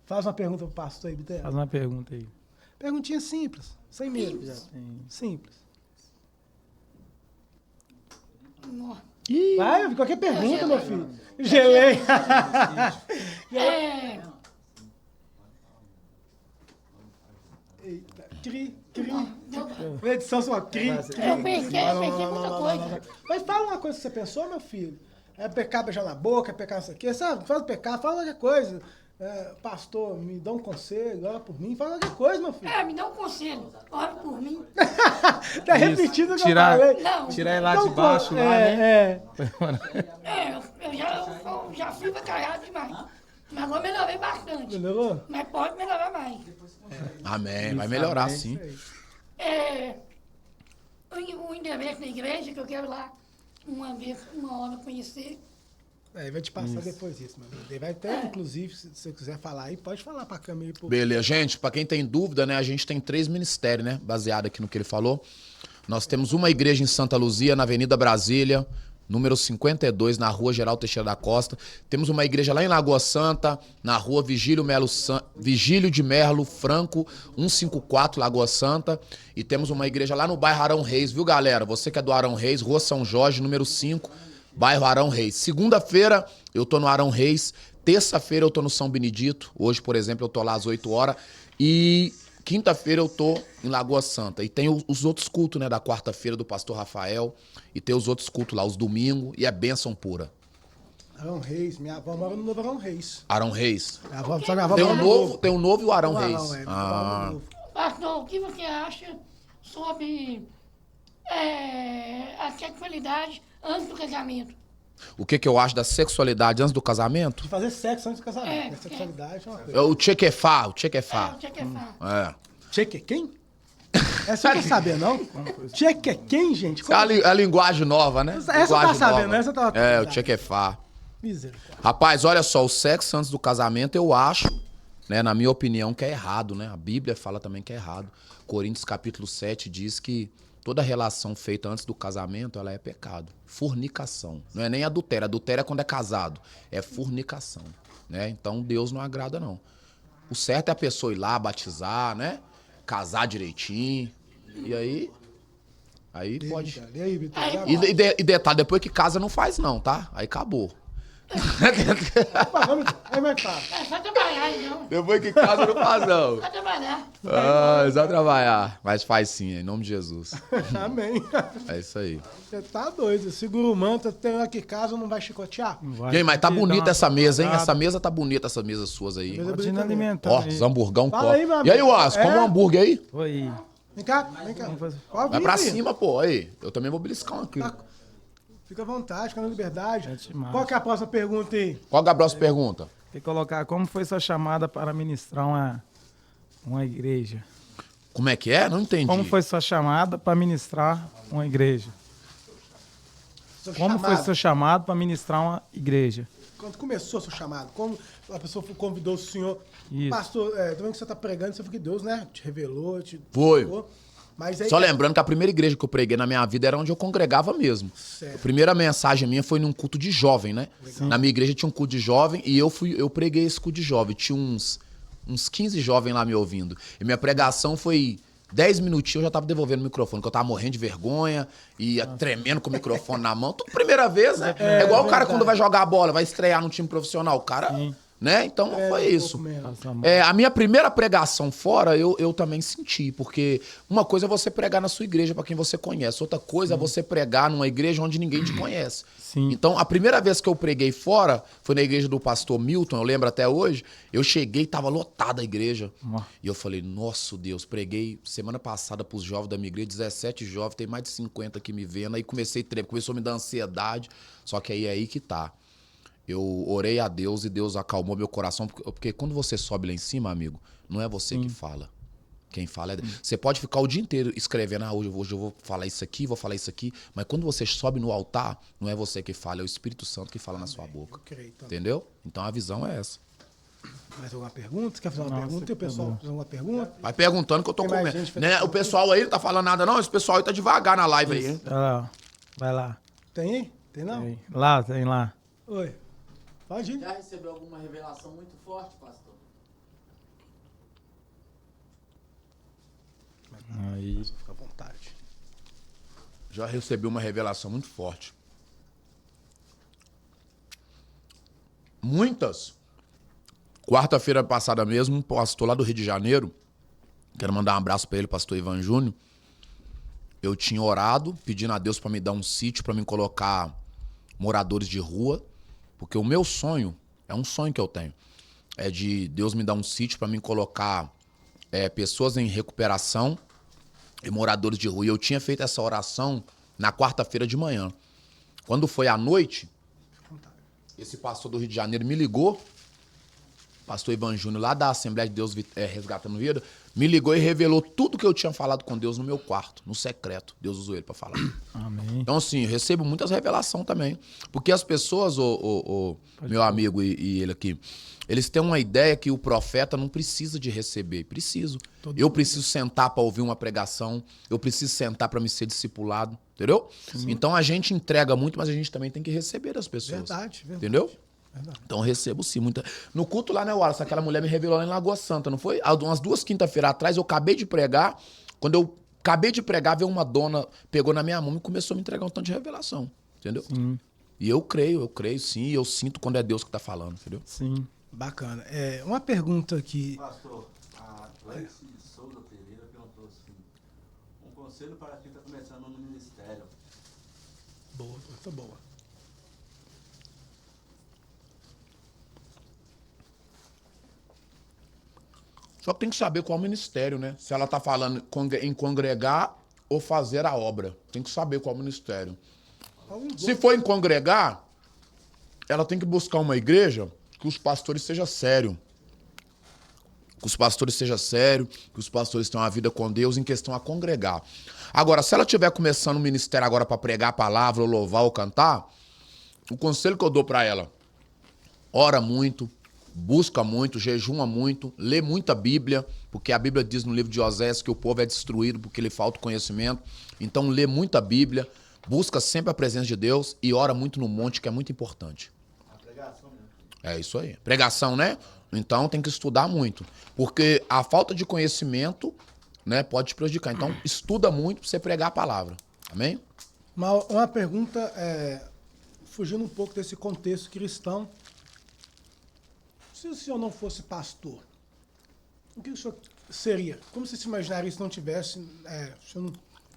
Speaker 1: Faz uma pergunta pro pastor aí, Bitelo.
Speaker 5: Faz uma pergunta aí.
Speaker 1: Perguntinha simples, sem medo. Simples. Vai, qualquer pergunta, meu filho. Gelei. Eita, cri. Edição só cri.
Speaker 6: Eu pensei muita coisa.
Speaker 1: Mas fala uma coisa que você pensou, meu filho. É pecar beijar na boca, é pecar isso aqui. Sabe, faz pecar, fala qualquer coisa. Pastor, me dá um conselho, ora por mim, fala qualquer coisa, meu filho.
Speaker 6: Me dá um conselho, ora por mim.
Speaker 1: Tá repetindo o que eu falei.
Speaker 6: Não.
Speaker 5: Tirar ele lá de baixo, lá, né?
Speaker 6: Eu já fui batalhado demais. Mas agora melhorei bastante.
Speaker 1: Melhorou?
Speaker 6: Mas pode melhorar mais.
Speaker 8: Amém. Vai melhorar, sim.
Speaker 6: O endereço da igreja, que eu quero lá uma hora conhecer.
Speaker 1: Ele vai te passar depois isso, mano. Ele vai até, inclusive, se você quiser falar aí, pode falar pra câmera aí.
Speaker 8: Beleza, gente, pra quem tem dúvida, né, a gente tem 3 ministérios, né, baseado aqui no que ele falou. Nós temos uma igreja em Santa Luzia, na Avenida Brasília, número 52, na Rua Geral Teixeira da Costa. Temos uma igreja lá em Lagoa Santa, na Rua Vigílio de Merlo Franco, 154, Lagoa Santa. E temos uma igreja lá no bairro Arão Reis, viu, galera? Você que é do Arão Reis, Rua São Jorge, número 5, bairro Arão Reis. Segunda-feira eu tô no Arão Reis, terça-feira eu tô no São Benedito. Hoje, por exemplo, eu tô lá às 8 horas. E quinta-feira eu tô em Lagoa Santa. E tem os outros cultos, né, da quarta-feira do pastor Rafael. E tem os outros cultos lá, os domingos. E é bênção pura.
Speaker 1: Arão Reis, minha avó mora no novo Arão Reis.
Speaker 8: Arão Reis.
Speaker 1: Minha avó, só minha avó
Speaker 8: Tem
Speaker 1: mora
Speaker 8: o
Speaker 1: no
Speaker 8: novo, tem o novo e o Arão Reis.
Speaker 6: Pastor, o que você acha sobre a sexualidade antes do casamento?
Speaker 8: O que eu acho da sexualidade antes do casamento?
Speaker 1: De fazer sexo antes do casamento. A sexualidade é uma coisa.
Speaker 8: É o tchequefá, o
Speaker 6: O
Speaker 8: tchequefá.
Speaker 6: que é que fala?
Speaker 8: É.
Speaker 1: Tcheque quem? Essa eu não quer saber, não? Tcheque quem, gente?
Speaker 8: É a linguagem nova, né?
Speaker 1: Essa eu
Speaker 8: Linguagem
Speaker 1: tava sabendo,
Speaker 8: nova.
Speaker 1: essa eu tava
Speaker 8: É, o
Speaker 1: sabendo.
Speaker 8: tchequefá.
Speaker 1: Misericórdia.
Speaker 8: Rapaz, olha só, o sexo antes do casamento eu acho, né, na minha opinião, que é errado, né? A Bíblia fala também que é errado. Coríntios capítulo 7 diz que toda relação feita antes do casamento, ela é pecado. Fornicação. Não é nem adultério. Adultério é quando é casado. É fornicação, né? Então Deus não agrada, não. O certo é a pessoa ir lá, batizar, né? Casar direitinho. E aí pode.
Speaker 1: E aí, Vitor?
Speaker 8: E detalhe, depois que casa não faz não, tá? Aí acabou.
Speaker 1: Aí vai estar.
Speaker 6: É só trabalhar, então.
Speaker 8: Depois que casa não faz não.
Speaker 6: Só trabalhar.
Speaker 8: Ah, só trabalhar. Mas faz sim, em nome de Jesus.
Speaker 1: Amém.
Speaker 8: É isso aí.
Speaker 1: Você tá doido. Segura o manto, tem hora que casa, não vai chicotear?
Speaker 8: Gente, mas tá bonita essa mesa, hein? Essa mesa tá bonita, essa mesa suas aí.
Speaker 5: Pode ir na alimentar.
Speaker 8: Ó, os hamburgão
Speaker 1: Fala aí,
Speaker 8: top.
Speaker 1: meu
Speaker 8: E aí,
Speaker 1: amigo.
Speaker 8: Wasco, come um hambúrguer aí?
Speaker 5: Oi.
Speaker 1: Vem cá, vem cá. Pode
Speaker 8: Vai
Speaker 1: vir,
Speaker 8: pra
Speaker 1: filho.
Speaker 8: cima, pô. Aí, eu também vou beliscar um aqui.
Speaker 1: Fica à vontade, fica na liberdade.
Speaker 5: demais.
Speaker 1: Qual que é a próxima pergunta aí?
Speaker 8: Qual a próxima pergunta?
Speaker 5: Tem que colocar como foi sua chamada para ministrar uma igreja.
Speaker 8: Como é que é? Não entendi.
Speaker 5: Como foi sua chamada para ministrar uma igreja? Como foi seu chamado para ministrar uma igreja?
Speaker 1: Quando começou o seu chamado? Como a pessoa convidou o senhor?
Speaker 5: Isso.
Speaker 1: Pastor, tô vendo que você tá pregando, você foi que Deus, né? Te revelou, te...
Speaker 8: Foi.
Speaker 1: falou. Mas aí,
Speaker 8: Só lembrando que a primeira igreja que eu preguei na minha vida era onde eu congregava mesmo.
Speaker 1: Certo.
Speaker 8: A primeira mensagem minha foi num culto de jovem, né? Na minha igreja tinha um culto de jovem e eu preguei esse culto de jovem. Tinha uns 15 jovens lá me ouvindo. E minha pregação foi 10 minutinhos, eu já tava devolvendo o microfone, que eu tava morrendo de vergonha, ia tremendo com o microfone na mão. Tudo primeira vez, né? É igual o cara quando vai jogar bola, vai estrear num time profissional. O cara, né? Então foi isso. A minha primeira pregação fora, eu também senti, porque uma coisa é você pregar na sua igreja pra quem você conhece, outra coisa é você pregar numa igreja onde ninguém te conhece.
Speaker 5: Sim.
Speaker 8: Então, a primeira vez que eu preguei fora foi na igreja do pastor Milton, eu lembro até hoje. Eu cheguei, tava lotada a igreja. E eu falei, nossa Deus, preguei semana passada pros jovens da minha igreja, 17 jovens, tem mais de 50 aqui me vendo. Aí comecei a tremer, começou a me dar ansiedade. Só que aí é aí que tá. Eu orei a Deus e Deus acalmou meu coração, porque quando você sobe lá em cima, amigo, não é você que fala. Quem fala é Deus. Você pode ficar o dia inteiro escrevendo, hoje eu vou falar isso aqui, mas quando você sobe no altar, não é você que fala, é o Espírito Santo que fala na sua boca. Entendeu? Então a visão é essa.
Speaker 1: Mais alguma pergunta? Você quer fazer uma pergunta? Tem o pessoal fazer alguma pergunta?
Speaker 8: Vai perguntando que eu tô
Speaker 1: Tem mais
Speaker 8: comendo.
Speaker 1: gente
Speaker 8: Né? O pessoal aí não tá falando nada não, esse pessoal aí tá devagar na live aí, hein?
Speaker 5: Vai lá.
Speaker 1: Tem aí? Tem não?
Speaker 5: Tem lá.
Speaker 1: Oi. Pode ir.
Speaker 9: Já recebeu alguma revelação muito forte, pastor?
Speaker 5: Aí.
Speaker 1: Fica à vontade.
Speaker 8: Já recebi uma revelação muito forte. Muitas. Quarta-feira passada mesmo, um pastor lá do Rio de Janeiro, quero mandar um abraço pra ele, pastor Ivan Júnior. Eu tinha orado, pedindo a Deus pra me dar um sítio, pra me colocar moradores de rua, porque o meu sonho, é um sonho que eu tenho, é de Deus me dar um sítio pra me colocar pessoas em recuperação e moradores de rua. E eu tinha feito essa oração na quarta-feira de manhã. Quando foi à noite, esse pastor do Rio de Janeiro me ligou pastor Ivan Júnior, lá da Assembleia de Deus Resgatando Vida, me ligou e revelou tudo que eu tinha falado com Deus no meu quarto, no secreto. Deus usou ele pra falar.
Speaker 5: Amém.
Speaker 8: Então, assim, eu recebo muitas revelações também. Porque as pessoas, meu amigo e ele aqui, eles têm uma ideia que o profeta não precisa de receber. Preciso. Eu preciso sentar para ouvir uma pregação. Eu preciso sentar para me ser discipulado. Entendeu? Sim. Então, a gente entrega muito, mas a gente também tem que receber das pessoas.
Speaker 1: Verdade.
Speaker 8: Entendeu?
Speaker 1: Verdade.
Speaker 8: Então, eu recebo sim. No culto lá, né, Wallace? Aquela mulher me revelou lá em Lagoa Santa, não foi? Umas 2 quinta-feiras atrás, eu acabei de pregar. Quando eu acabei de pregar, veio uma dona, pegou na minha mão e começou a me entregar um tanto de revelação. Entendeu?
Speaker 5: Sim.
Speaker 8: E eu creio sim. E eu sinto quando é Deus que tá falando, entendeu?
Speaker 5: Sim.
Speaker 1: Bacana. Uma pergunta aqui.
Speaker 4: Pastor, a Cleice Souza Pereira perguntou assim: um conselho para quem está começando no ministério.
Speaker 1: Boa, muito boa.
Speaker 8: Só que tem que saber qual ministério, né? Se ela tá falando em congregar ou fazer a obra. Tem que saber qual ministério. Se for em congregar, ela tem que buscar uma igreja que os pastores sejam sérios. Que os pastores sejam sérios, que os pastores tenham uma vida com Deus em questão a congregar. Agora, se ela estiver começando um ministério agora para pregar a palavra, ou louvar, ou cantar, o conselho que eu dou para ela: ora muito, busca muito, jejuma muito, lê muita Bíblia, porque a Bíblia diz no livro de Oséias que o povo é destruído porque lhe falta conhecimento. Então, lê muita Bíblia, busca sempre a presença de Deus e ora muito no monte, que é muito importante.
Speaker 4: A pregação mesmo.
Speaker 8: É isso aí. Pregação, né? Então, tem que estudar muito, porque a falta de conhecimento, né, pode te prejudicar. Então, estuda muito para você pregar a palavra. Amém?
Speaker 1: Uma pergunta, fugindo um pouco desse contexto cristão. Se o senhor não fosse pastor, o que o senhor seria? Como você se imaginaria se não tivesse... o senhor não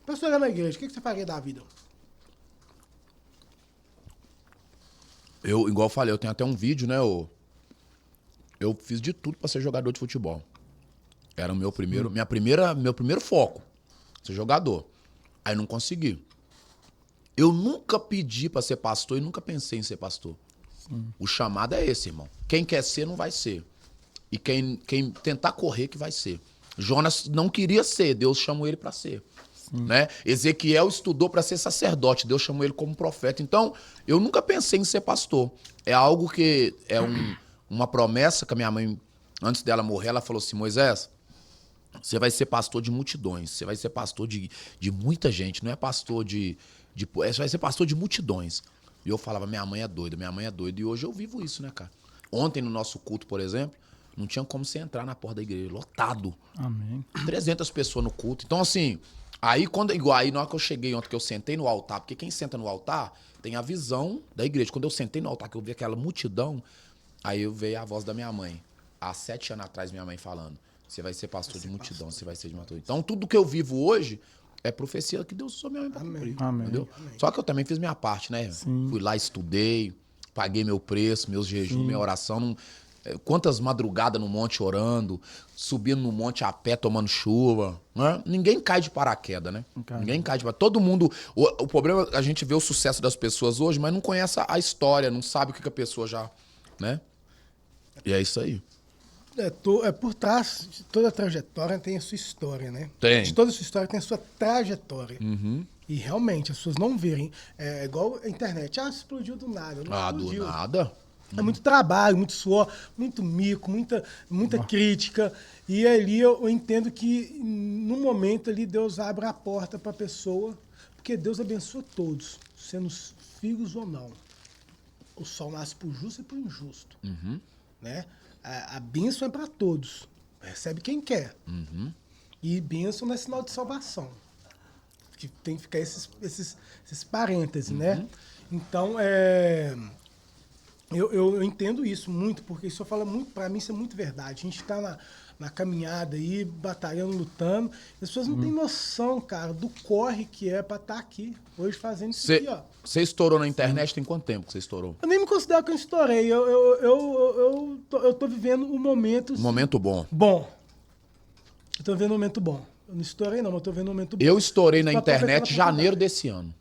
Speaker 1: pastoreando na igreja, o que você faria da vida?
Speaker 8: Eu, igual eu falei, eu tenho até um vídeo, né? Eu fiz de tudo para ser jogador de futebol. Era o meu primeiro, meu primeiro foco, ser jogador. Aí não consegui. Eu nunca pedi para ser pastor e nunca pensei em ser pastor. O chamado é esse, irmão. Quem quer ser, não vai ser. E quem tentar correr, que vai ser. Jonas não queria ser, Deus chamou ele para ser. Né? Ezequiel estudou para ser sacerdote, Deus chamou ele como profeta. Então, eu nunca pensei em ser pastor. É algo que é uma promessa que a minha mãe, antes dela morrer, ela falou assim: Moisés, você vai ser pastor de multidões, você vai ser pastor de muita gente, não é pastor você vai ser pastor de multidões. E eu falava: minha mãe é doida. E hoje eu vivo isso, né, cara? Ontem, no nosso culto, por exemplo, não tinha como você entrar na porta da igreja, lotado.
Speaker 5: Amém.
Speaker 8: 300 pessoas no culto. Então, assim, aí na hora que eu cheguei ontem, que eu sentei no altar, porque quem senta no altar tem a visão da igreja. Quando eu sentei no altar, que eu vi aquela multidão, aí eu veio a voz da minha mãe. Há 7 anos atrás, minha mãe falando: você vai ser pastor de multidão, você vai ser de multidão. Então, tudo que eu vivo hoje é profecia que Deus usou minha mãe pra cumprir.
Speaker 5: Amém.
Speaker 8: Entendeu? Amém. Só que eu também fiz minha parte, né?
Speaker 5: Sim.
Speaker 8: Fui lá, estudei, paguei meu preço, meus jejuns, minha oração. Quantas madrugadas no monte orando, subindo no monte a pé, tomando chuva. Né? Ninguém cai de paraquedas, né? Ninguém cai de paraquedas. Todo mundo... O problema é a gente vê o sucesso das pessoas hoje, mas não conhece a história, não sabe o que a pessoa já... né? E é isso aí.
Speaker 1: Por trás de toda a trajetória tem a sua história, né?
Speaker 8: Tem.
Speaker 1: De toda a sua história tem a sua trajetória.
Speaker 8: Uhum.
Speaker 1: E realmente, as pessoas não verem. É igual a internet. Explodiu do nada. Não explodiu.
Speaker 8: Do nada.
Speaker 1: É muito trabalho, muito suor, muito mico, muita crítica. E ali eu entendo que, no momento ali, Deus abre a porta para a pessoa, porque Deus abençoa todos, sendo filhos ou não. O sol nasce para o justo e para o injusto.
Speaker 8: Uhum.
Speaker 1: Né? A bênção é para todos. Recebe quem quer.
Speaker 8: Uhum.
Speaker 1: E bênção não é sinal de salvação. Que tem que ficar esses parênteses, né? Então, eu entendo isso muito, porque isso fala muito, para mim isso é muito verdade. A gente está na caminhada aí, batalhando, lutando. As pessoas não têm noção, cara, do corre que é para estar aqui, hoje fazendo isso aqui, ó.
Speaker 8: Você estourou na internet tem quanto tempo que você estourou?
Speaker 1: Eu nem me considero que eu estourei. Eu tô vivendo um momento...
Speaker 8: Um momento bom.
Speaker 1: Bom. Eu tô vivendo um momento bom. Eu não estourei não, mas eu tô vivendo um momento bom.
Speaker 8: Eu estourei na internet em janeiro desse ano.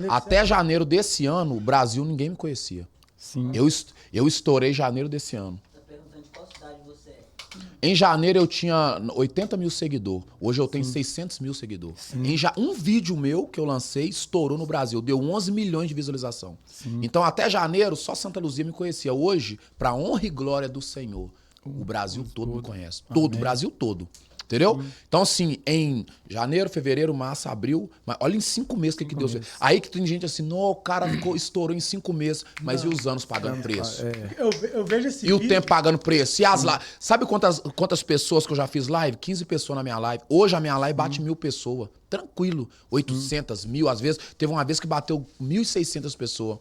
Speaker 8: Até janeiro desse ano, o Brasil ninguém me conhecia.
Speaker 5: Sim.
Speaker 8: Eu estourei em janeiro desse ano.
Speaker 9: Tá perguntando de qual cidade
Speaker 8: Em janeiro eu tinha 80 mil seguidores. Hoje eu tenho 600 mil seguidores. Um vídeo meu que eu lancei estourou no Brasil. Deu 11 milhões de visualização. Então até janeiro só Santa Luzia me conhecia. Hoje, pra honra e glória do Senhor, o Brasil todo me conhece. Todo, o Brasil todo. Entendeu? Então, assim, em janeiro, fevereiro, março, abril... Mas olha em 5 meses o que Deus fez. Aí que tem gente assim, não, o cara estourou em 5 meses, mas e os anos pagando preço?
Speaker 1: Eu vejo esse
Speaker 8: E o
Speaker 1: vídeo...
Speaker 8: tempo pagando preço. E as lives. Sabe quantas pessoas que eu já fiz live? 15 pessoas na minha live. Hoje a minha live bate 1.000 pessoas. Tranquilo. 800, 1.000. Às vezes, teve uma vez que bateu 1.600 pessoas.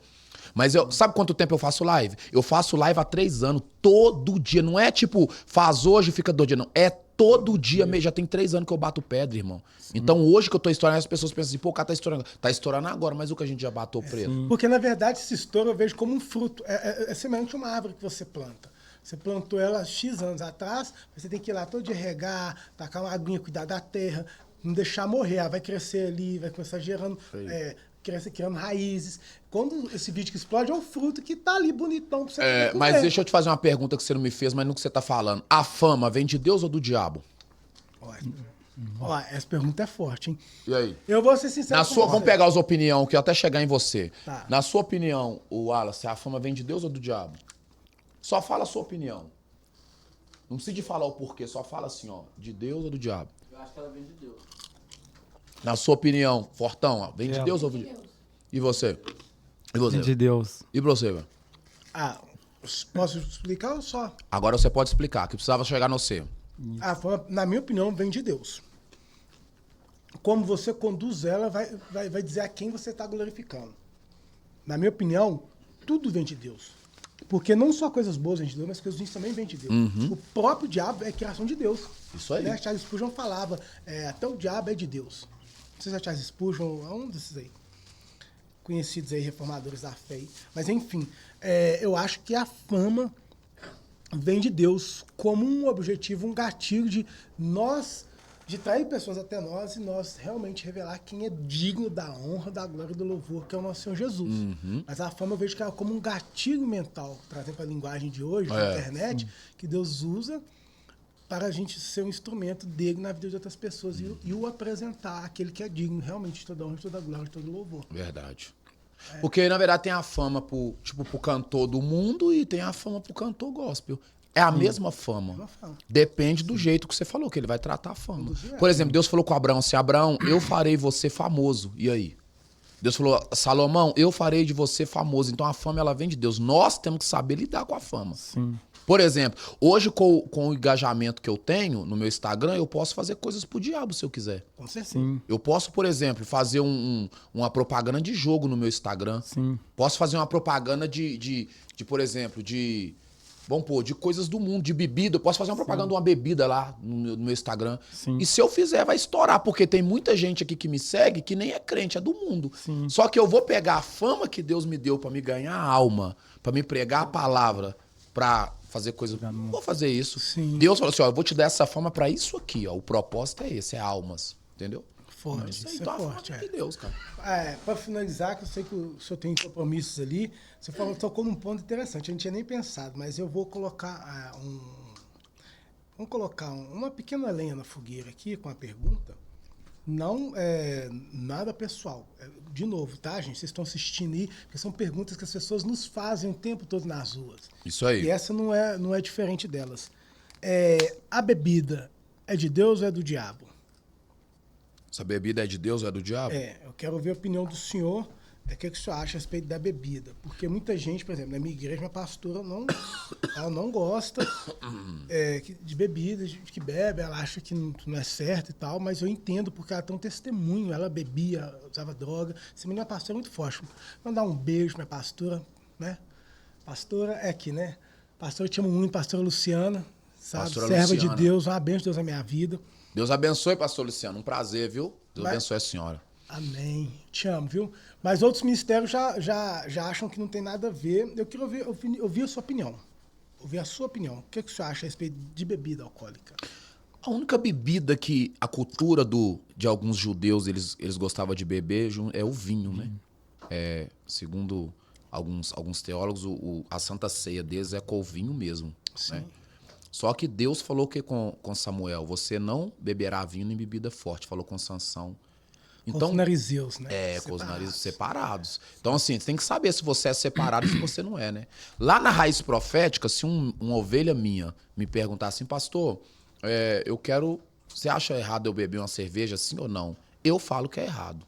Speaker 8: Mas sabe quanto tempo eu faço live? Eu faço live há 3 anos, todo dia. Não é tipo, faz hoje e fica 2 dias, não. É todo dia mesmo. Já tem 3 anos que eu bato pedra, irmão. Então hoje que eu tô estourando, as pessoas pensam assim, pô, o cara tá estourando. Tá estourando agora, mas o que a gente já bateu preto?
Speaker 1: Porque, na verdade, esse estouro eu vejo como um fruto. É semelhante a uma árvore que você planta. Você plantou ela X anos atrás, você tem que ir lá todo dia regar, tacar uma aguinha, cuidar da terra, não deixar morrer. Ela vai crescer ali, vai começar gerando... criando raízes. Quando esse vídeo que explode, é um fruto que tá ali bonitão pra você comer.
Speaker 8: Mas deixa eu te fazer uma pergunta que você não me fez, mas no que você tá falando. A fama vem de Deus ou do diabo?
Speaker 1: Ó, essa pergunta é forte, hein?
Speaker 8: E aí?
Speaker 1: Eu vou ser sincero com você.
Speaker 8: Vamos pegar as opiniões, que eu até chegar em você.
Speaker 1: Tá.
Speaker 8: Na sua opinião, o Wallace, a fama vem de Deus ou do diabo? Só fala a sua opinião. Não precisa de falar o porquê, só fala assim, ó, de Deus ou do diabo?
Speaker 9: Eu acho que ela vem de Deus.
Speaker 8: Na sua opinião, Fortão, ó, vem de Deus ou do diabo? E você?
Speaker 5: Vem de Deus.
Speaker 8: E você, velho?
Speaker 1: Posso explicar ou só?
Speaker 8: Agora você pode explicar, que precisava chegar no você.
Speaker 1: A fama, na minha opinião, vem de Deus. Como você conduz ela, vai dizer a quem você está glorificando. Na minha opinião, tudo vem de Deus. Porque não só coisas boas vêm de Deus, mas coisas ruins também vêm de Deus. O próprio diabo é criação de Deus.
Speaker 8: Isso aí.
Speaker 1: Né? Charles Spurgeon falava, até o diabo é de Deus. Não sei se é Charles Spurgeon, é um desses aí. Conhecidos aí, reformadores da fé. Mas enfim, eu acho que a fama vem de Deus como um objetivo, um gatilho de trair pessoas até nós e nós realmente revelar quem é digno da honra, da glória e do louvor, que é o nosso Senhor Jesus. Mas a fama eu vejo que é como um gatilho mental, trazendo para a linguagem de hoje, da internet, que Deus usa para a gente ser um instrumento dele na vida de outras pessoas e o apresentar aquele que é digno realmente de toda honra, de toda glória, de todo louvor.
Speaker 8: Verdade. Porque, na verdade, tem a fama pro cantor do mundo e tem a fama pro cantor gospel. É a mesma fama. Depende do jeito que você falou, que ele vai tratar a fama. Por exemplo, Deus falou com Abraão assim, Abraão, eu farei você famoso. E aí? Deus falou, Salomão, eu farei de você famoso. Então a fama, ela vem de Deus. Nós temos que saber lidar com a fama.
Speaker 5: Sim.
Speaker 8: Por exemplo, hoje com o engajamento que eu tenho no meu Instagram, eu posso fazer coisas pro diabo se eu quiser.
Speaker 1: Com certeza.
Speaker 5: Sim.
Speaker 8: Eu posso, por exemplo, fazer uma propaganda de jogo no meu Instagram.
Speaker 5: Sim.
Speaker 8: Posso fazer uma propaganda por exemplo, vamos pôr, de coisas do mundo, de bebida. Eu posso fazer uma propaganda de uma bebida lá no meu Instagram.
Speaker 5: Sim.
Speaker 8: E se eu fizer, vai estourar, porque tem muita gente aqui que me segue que nem é crente, é do mundo.
Speaker 5: Sim.
Speaker 8: Só que eu vou pegar a fama que Deus me deu pra me ganhar a alma, pra me pregar a palavra, pra fazer coisa. Vou fazer isso.
Speaker 1: Sim.
Speaker 8: Deus falou assim, ó, eu vou te dar essa fama pra isso aqui, ó. O propósito é esse, é almas. Entendeu?
Speaker 1: Forte,
Speaker 8: Isso aí,
Speaker 1: isso é
Speaker 8: então a
Speaker 1: forte.
Speaker 8: fama é de Deus, cara.
Speaker 1: Para finalizar, que eu sei que o senhor tem compromissos ali, você tocou num ponto interessante, eu não tinha nem pensado, mas eu vou colocar vamos colocar uma pequena lenha na fogueira aqui com a pergunta. Não é nada pessoal. De novo, tá, gente? Vocês estão assistindo aí, porque são perguntas que as pessoas nos fazem o tempo todo nas ruas.
Speaker 8: Isso aí.
Speaker 1: E essa não é diferente delas. A bebida é de Deus ou é do diabo?
Speaker 8: Essa bebida é de Deus ou é do diabo?
Speaker 1: Eu quero ouvir a opinião do senhor. O que o senhor acha a respeito da bebida? Porque muita gente, por exemplo, na minha igreja, minha pastora ela não gosta de bebida, de que bebe, ela acha que não é certo e tal, mas eu entendo porque ela tem um testemunho, ela bebia, usava droga. Essa minha pastora é muito forte. Vou mandar um beijo pra minha pastora, né? Pastora é aqui, né? Pastora, eu te amo muito, pastora Luciana, sabe?
Speaker 8: Pastora
Speaker 1: Serva
Speaker 8: Luciana.
Speaker 1: de Deus, uma bênção de Deus na minha vida.
Speaker 8: Deus abençoe, pastor Luciano. Um prazer, viu? Deus abençoe a senhora.
Speaker 1: Amém. Te amo, viu? Mas outros ministérios já acham que não tem nada a ver. Eu queria ouvir a sua opinião. Ouvir a sua opinião. O que o senhor acha a respeito de bebida alcoólica?
Speaker 8: A única bebida que a cultura de alguns judeus eles gostavam de beber é o vinho, né? Segundo alguns teólogos, a Santa Ceia deles é com o vinho mesmo.
Speaker 1: Sim.
Speaker 8: Né? Só que Deus falou que com Samuel, você não beberá vinho nem bebida forte. Falou com Sansão.
Speaker 1: Com os narizeus, né?
Speaker 8: Com os narizes separados. Então, assim, você tem que saber se você é separado e se você não é, né? Lá na raiz profética, se uma ovelha minha me perguntar assim, pastor, você acha errado eu beber uma cerveja, sim ou não? Eu falo que é errado.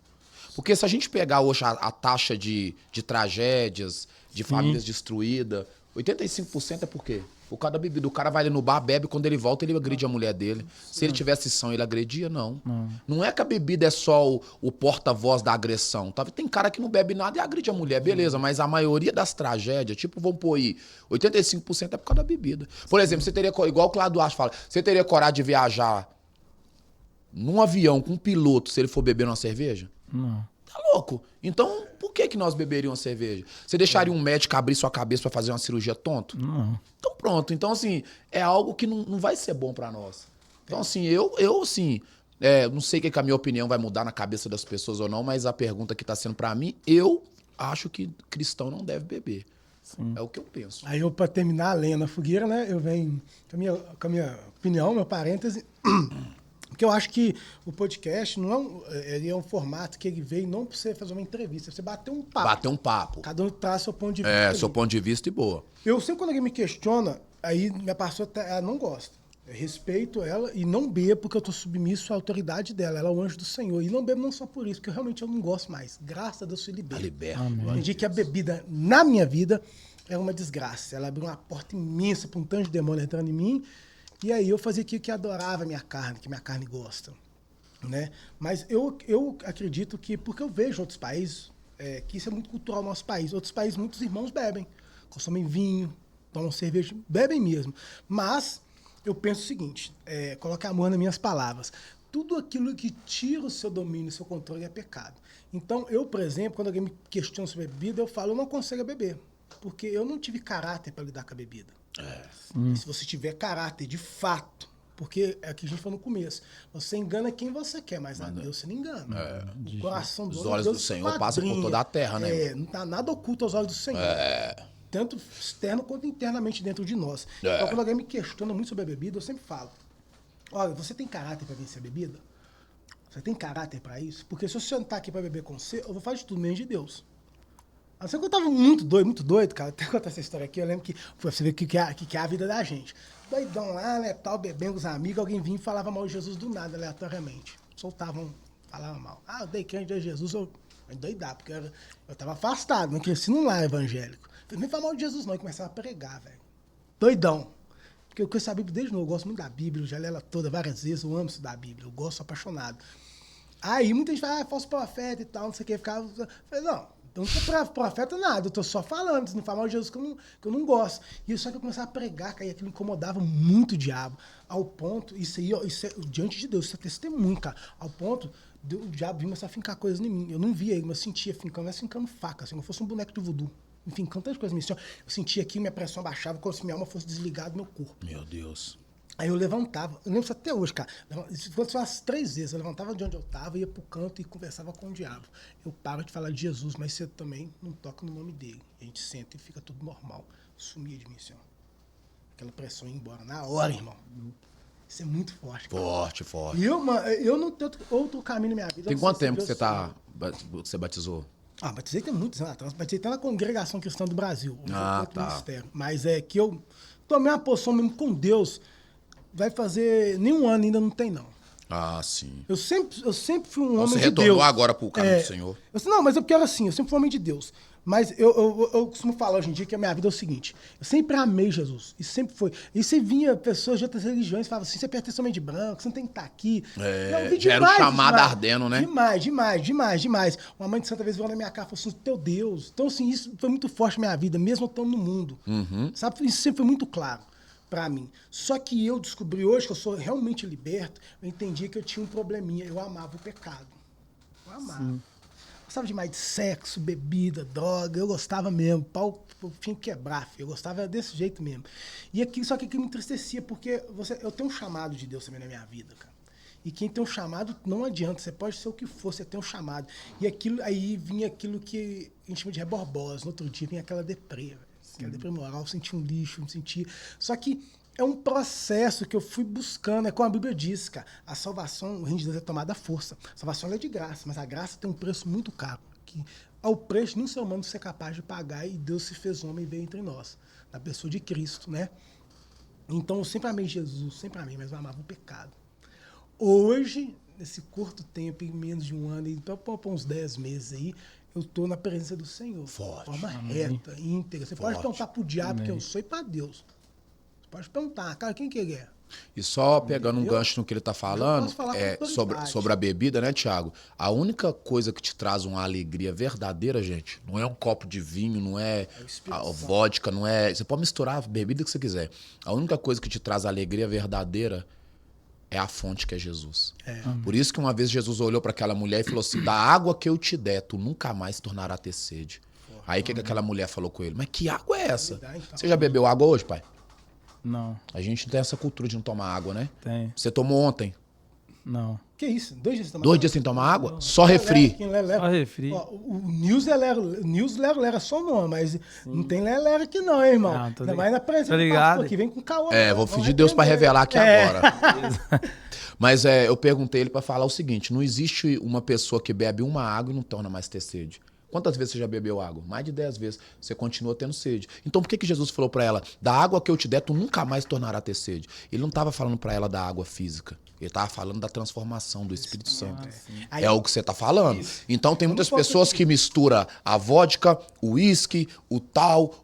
Speaker 8: Porque se a gente pegar hoje a taxa de tragédias, de famílias destruídas, 85% é por quê? Por causa da bebida. O cara vai ali no bar, bebe, quando ele volta, ele agride a mulher dele. Se ele tivesse são, ele agredia? Não. Não é que a bebida é só o porta-voz da agressão. Tá? Tem cara que não bebe nada e agride a mulher, beleza, mas a maioria das tragédias, vamos pôr aí, 85% é por causa da bebida. Por exemplo, você teria, igual o Cláudio Duarte fala, você teria coragem de viajar num avião com um piloto se ele for beber uma cerveja?
Speaker 5: Não.
Speaker 8: Tá louco? Então, por que nós beberíamos cerveja? Você deixaria um médico abrir sua cabeça pra fazer uma cirurgia tonto?
Speaker 5: Não.
Speaker 8: Então pronto. Então, assim, é algo que não vai ser bom pra nós. Então, assim, eu não sei o que a minha opinião vai mudar na cabeça das pessoas ou não, mas a pergunta que tá sendo pra mim, eu acho que cristão não deve beber. Sim. É o que eu penso.
Speaker 1: Aí eu, pra terminar a lenha na fogueira, né, eu venho com a minha opinião, meu parêntese... Porque eu acho que o podcast ele é um formato que ele veio não pra você fazer uma entrevista, pra você bater um papo.
Speaker 8: Bater um papo.
Speaker 1: Cada um traz seu ponto de vista.
Speaker 8: Seu ponto de vista e boa.
Speaker 1: Eu sempre, quando alguém me questiona, aí minha parceira, ela não gosta. Eu respeito ela e não bebo porque eu tô submisso à autoridade dela. Ela é o anjo do Senhor. E não bebo não só por isso, porque realmente eu não gosto mais. Graças a Deus, eu fui liberto. Eu entendi que a bebida, na minha vida, era uma desgraça. Ela abriu uma porta imensa pra um tanto de demônio entrando em mim. E aí eu fazia aquilo que adorava a minha carne, que minha carne gosta, né? Mas eu acredito que, porque eu vejo outros países, que isso é muito cultural no nosso país. Outros países, muitos irmãos bebem, consomem vinho, tomam cerveja, bebem mesmo. Mas eu penso o seguinte, colocar amor nas minhas palavras. Tudo aquilo que tira o seu domínio, o seu controle é pecado. Então eu, por exemplo, quando alguém me questiona sobre bebida, eu falo, eu não aconselho a beber. Porque eu não tive caráter para lidar com a bebida. Se você tiver caráter de fato, porque é o que a gente falou no começo, você engana quem você quer, mas a Deus você não engana. O coração
Speaker 8: Os olhos do Senhor passam por toda a terra, né?
Speaker 1: Não tá nada oculto aos olhos do Senhor. Tanto externo quanto internamente dentro de nós. Então, quando alguém me questiona muito sobre a bebida, eu sempre falo, olha, você tem caráter para vencer a bebida? Você tem caráter para isso? Porque se você não tá aqui para beber com você, eu vou fazer de tudo menos de Deus. A não ser que eu tava muito doido, cara. Até contar essa história aqui, eu lembro que foi pra você ver o que é a vida da gente. Doidão lá, né, tal, bebendo com os amigos, alguém vinha e falava mal de Jesus do nada, aleatoriamente. Soltavam, falavam mal. Eu dei crente de Jesus, eu doidava, porque eu tava afastado, não cresci num lar evangélico. Nem falar mal de Jesus não, e começava a pregar, velho. Doidão. Porque eu conheço a Bíblia desde novo, eu gosto muito da Bíblia, eu já li ela toda várias vezes, eu amo estudar a Bíblia, eu gosto, sou apaixonado. Aí muita gente fala, falso profeta e tal, não sei o que, ficava... Eu falei, não. Eu não sou profeta nada, eu tô só falando, se não falar mal de Jesus que eu não gosto. E só que eu começava a pregar, cara, e aquilo incomodava muito o diabo. Ao ponto, isso aí, ó, diante de Deus, isso é testemunho, cara. Ao ponto, o diabo vinha começar a fincar coisas em mim. Eu não via ele, mas eu sentia fincando, mas fincando faca, assim, como se fosse um boneco de voodoo. Enfim, tantas coisas em mim. Eu sentia aqui, minha pressão baixava, como se minha alma fosse desligada do meu corpo.
Speaker 8: Meu Deus.
Speaker 1: Aí eu levantava, eu lembro isso até hoje, cara. Isso aconteceu umas 3 vezes. Eu levantava de onde eu tava, ia pro canto e conversava com o diabo. Eu paro de falar de Jesus, mas você também não toca no nome dele. A gente senta e fica tudo normal. Sumia de mim, assim, ó. Aquela pressão ia embora na hora, irmão. Isso é muito forte, cara.
Speaker 8: Forte.
Speaker 1: E eu não tenho outro caminho na minha vida.
Speaker 8: Tem quanto tempo que você batizou?
Speaker 1: Batizei tem muitos anos atrás. Batizei até na Congregação Cristã do Brasil.
Speaker 8: Tá.
Speaker 1: Ministério. Mas é que eu tomei uma posição mesmo com Deus. Vai fazer nem um ano, ainda não tem, não.
Speaker 8: Sim.
Speaker 1: Eu sempre fui um homem de Deus.
Speaker 8: Você retornou agora pro caminho do Senhor?
Speaker 1: Não, mas eu quero assim, eu sempre fui um homem de Deus. Mas eu costumo falar hoje em dia que a minha vida é o seguinte, eu sempre amei Jesus, e sempre foi. E você vinha pessoas de outras religiões e falavam assim, você pertence homem de branco, você não tem que estar aqui.
Speaker 8: Já era o chamado ardendo, né?
Speaker 1: Demais. Uma mãe de Santa vez veio na minha cara e falou assim, teu Deus. Então assim, isso foi muito forte na minha vida, mesmo eu estando no mundo. Sabe, isso sempre foi muito claro pra mim. Só que eu descobri hoje que eu sou realmente liberto, eu entendi que eu tinha um probleminha, eu amava o pecado. Eu amava. Eu gostava demais de sexo, bebida, droga, eu gostava mesmo, pau tinha que quebrar, filho. Eu gostava desse jeito mesmo. E aqui, só que aquilo me entristecia, porque eu tenho um chamado de Deus também na minha vida, cara. E quem tem um chamado, não adianta, você pode ser o que for, você tem um chamado. E aquilo, aí vinha aquilo que a gente chama de reborbose, no outro dia vinha aquela deprê, velho. Aquela deprê moral, eu sentia um lixo, me sentia... Só que é um processo que eu fui buscando, é como a Bíblia diz, cara. A salvação, o reino de Deus é tomada à força. A salvação ela é de graça, mas a graça tem um preço muito caro. Que ao preço de nenhum ser humano ser capaz de pagar, e Deus se fez homem e veio entre nós, na pessoa de Cristo, né? Então eu sempre amei Jesus, sempre amei, mas eu amava o pecado. Hoje, nesse curto tempo, em menos de um ano, e para uns 10 meses aí, eu estou na presença do Senhor.
Speaker 8: Forte.
Speaker 1: De forma reta, íntegra. Você pode perguntar pro diabo que eu sou e para Deus. Você pode perguntar, cara, quem que ele é?
Speaker 8: E só pegando um gancho no que ele tá falando,
Speaker 1: posso falar com
Speaker 8: sobre
Speaker 1: autoridade.
Speaker 8: a bebida, né, Thiago? A única coisa que te traz uma alegria verdadeira, gente, não é um copo de vinho, não é a vodka, não é... Você pode misturar a bebida que você quiser. A única coisa que te traz alegria verdadeira é a fonte, que é Jesus. Por isso que uma vez Jesus olhou para aquela mulher e falou assim, da água que eu te der, tu nunca mais tornará a ter sede. Aí o que aquela mulher falou com ele? Mas que água é essa? Você já bebeu água hoje, pai?
Speaker 5: Não,
Speaker 8: A gente tem essa cultura de não tomar água, né?
Speaker 5: tem.
Speaker 8: Você tomou ontem?
Speaker 5: Não.
Speaker 1: Que isso? 2 dias sem tomar
Speaker 8: 2
Speaker 1: água?
Speaker 8: dias sem tomar água? Só refri.
Speaker 1: Quem lelera.
Speaker 5: Só refri.
Speaker 1: Ó, o Nils lera só nome, mas não tem lelera aqui não, hein, irmão?
Speaker 5: Não, tô
Speaker 1: Ainda
Speaker 5: ligado.
Speaker 1: mais na presença
Speaker 5: Tô
Speaker 1: do
Speaker 5: ligado.
Speaker 1: pastor aqui, vem com caô.
Speaker 8: Vou pedir Deus para revelar aqui agora. Mas eu perguntei ele para falar o seguinte, não existe uma pessoa que bebe uma água e não torna mais ter sede. Quantas vezes você já bebeu água? Mais de 10 vezes. Você continua tendo sede. Então por que Jesus falou para ela, da água que eu te der, tu nunca mais tornará a ter sede? Ele não estava falando para ela da água física. Ele estava falando da transformação do Espírito Santo.
Speaker 1: Aí-
Speaker 8: É o que você está falando.
Speaker 1: Isso.
Speaker 8: Então tem muitas
Speaker 1: Vamos
Speaker 8: pessoas que misturam a vodka, o uísque, o tal,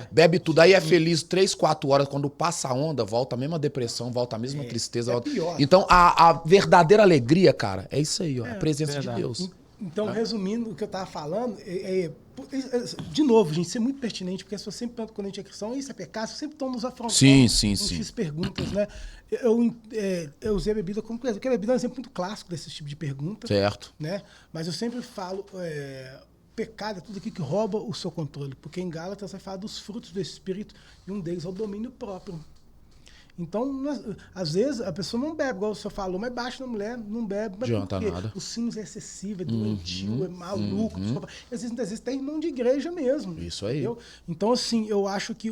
Speaker 8: bebe tudo. Aí é feliz 3, 4 horas. Quando passa a onda, volta a mesma depressão, volta a mesma tristeza. Volta...
Speaker 1: pior.
Speaker 8: Então a verdadeira alegria, cara, é isso aí, ó. A presença
Speaker 5: verdade.
Speaker 8: de Deus.
Speaker 1: Então, resumindo o que eu tava falando, de novo, gente, isso é muito pertinente, porque se você sempre pergunta quando a gente é cristão, isso é pecado, você sempre estão nos afrontando.
Speaker 8: Sim, sim,
Speaker 1: com
Speaker 8: sim.
Speaker 1: X perguntas, né? Eu usei a bebida como exemplo, porque a bebida é um exemplo muito clássico desse tipo de pergunta.
Speaker 8: Certo.
Speaker 1: Né? Mas eu sempre falo, pecado é tudo aquilo que rouba o seu controle, porque em Gálatas vai falar dos frutos do Espírito, e um deles é o domínio próprio. Então, às vezes, a pessoa não bebe, igual o senhor falou, mas baixa na mulher, não bebe. Mas
Speaker 8: Adianta
Speaker 1: por quê?
Speaker 8: nada.
Speaker 1: O símbolo é excessivo, é doentio, é maluco. Às vezes tem irmão de igreja mesmo.
Speaker 8: Isso aí.
Speaker 1: Entendeu? Então, assim, eu acho que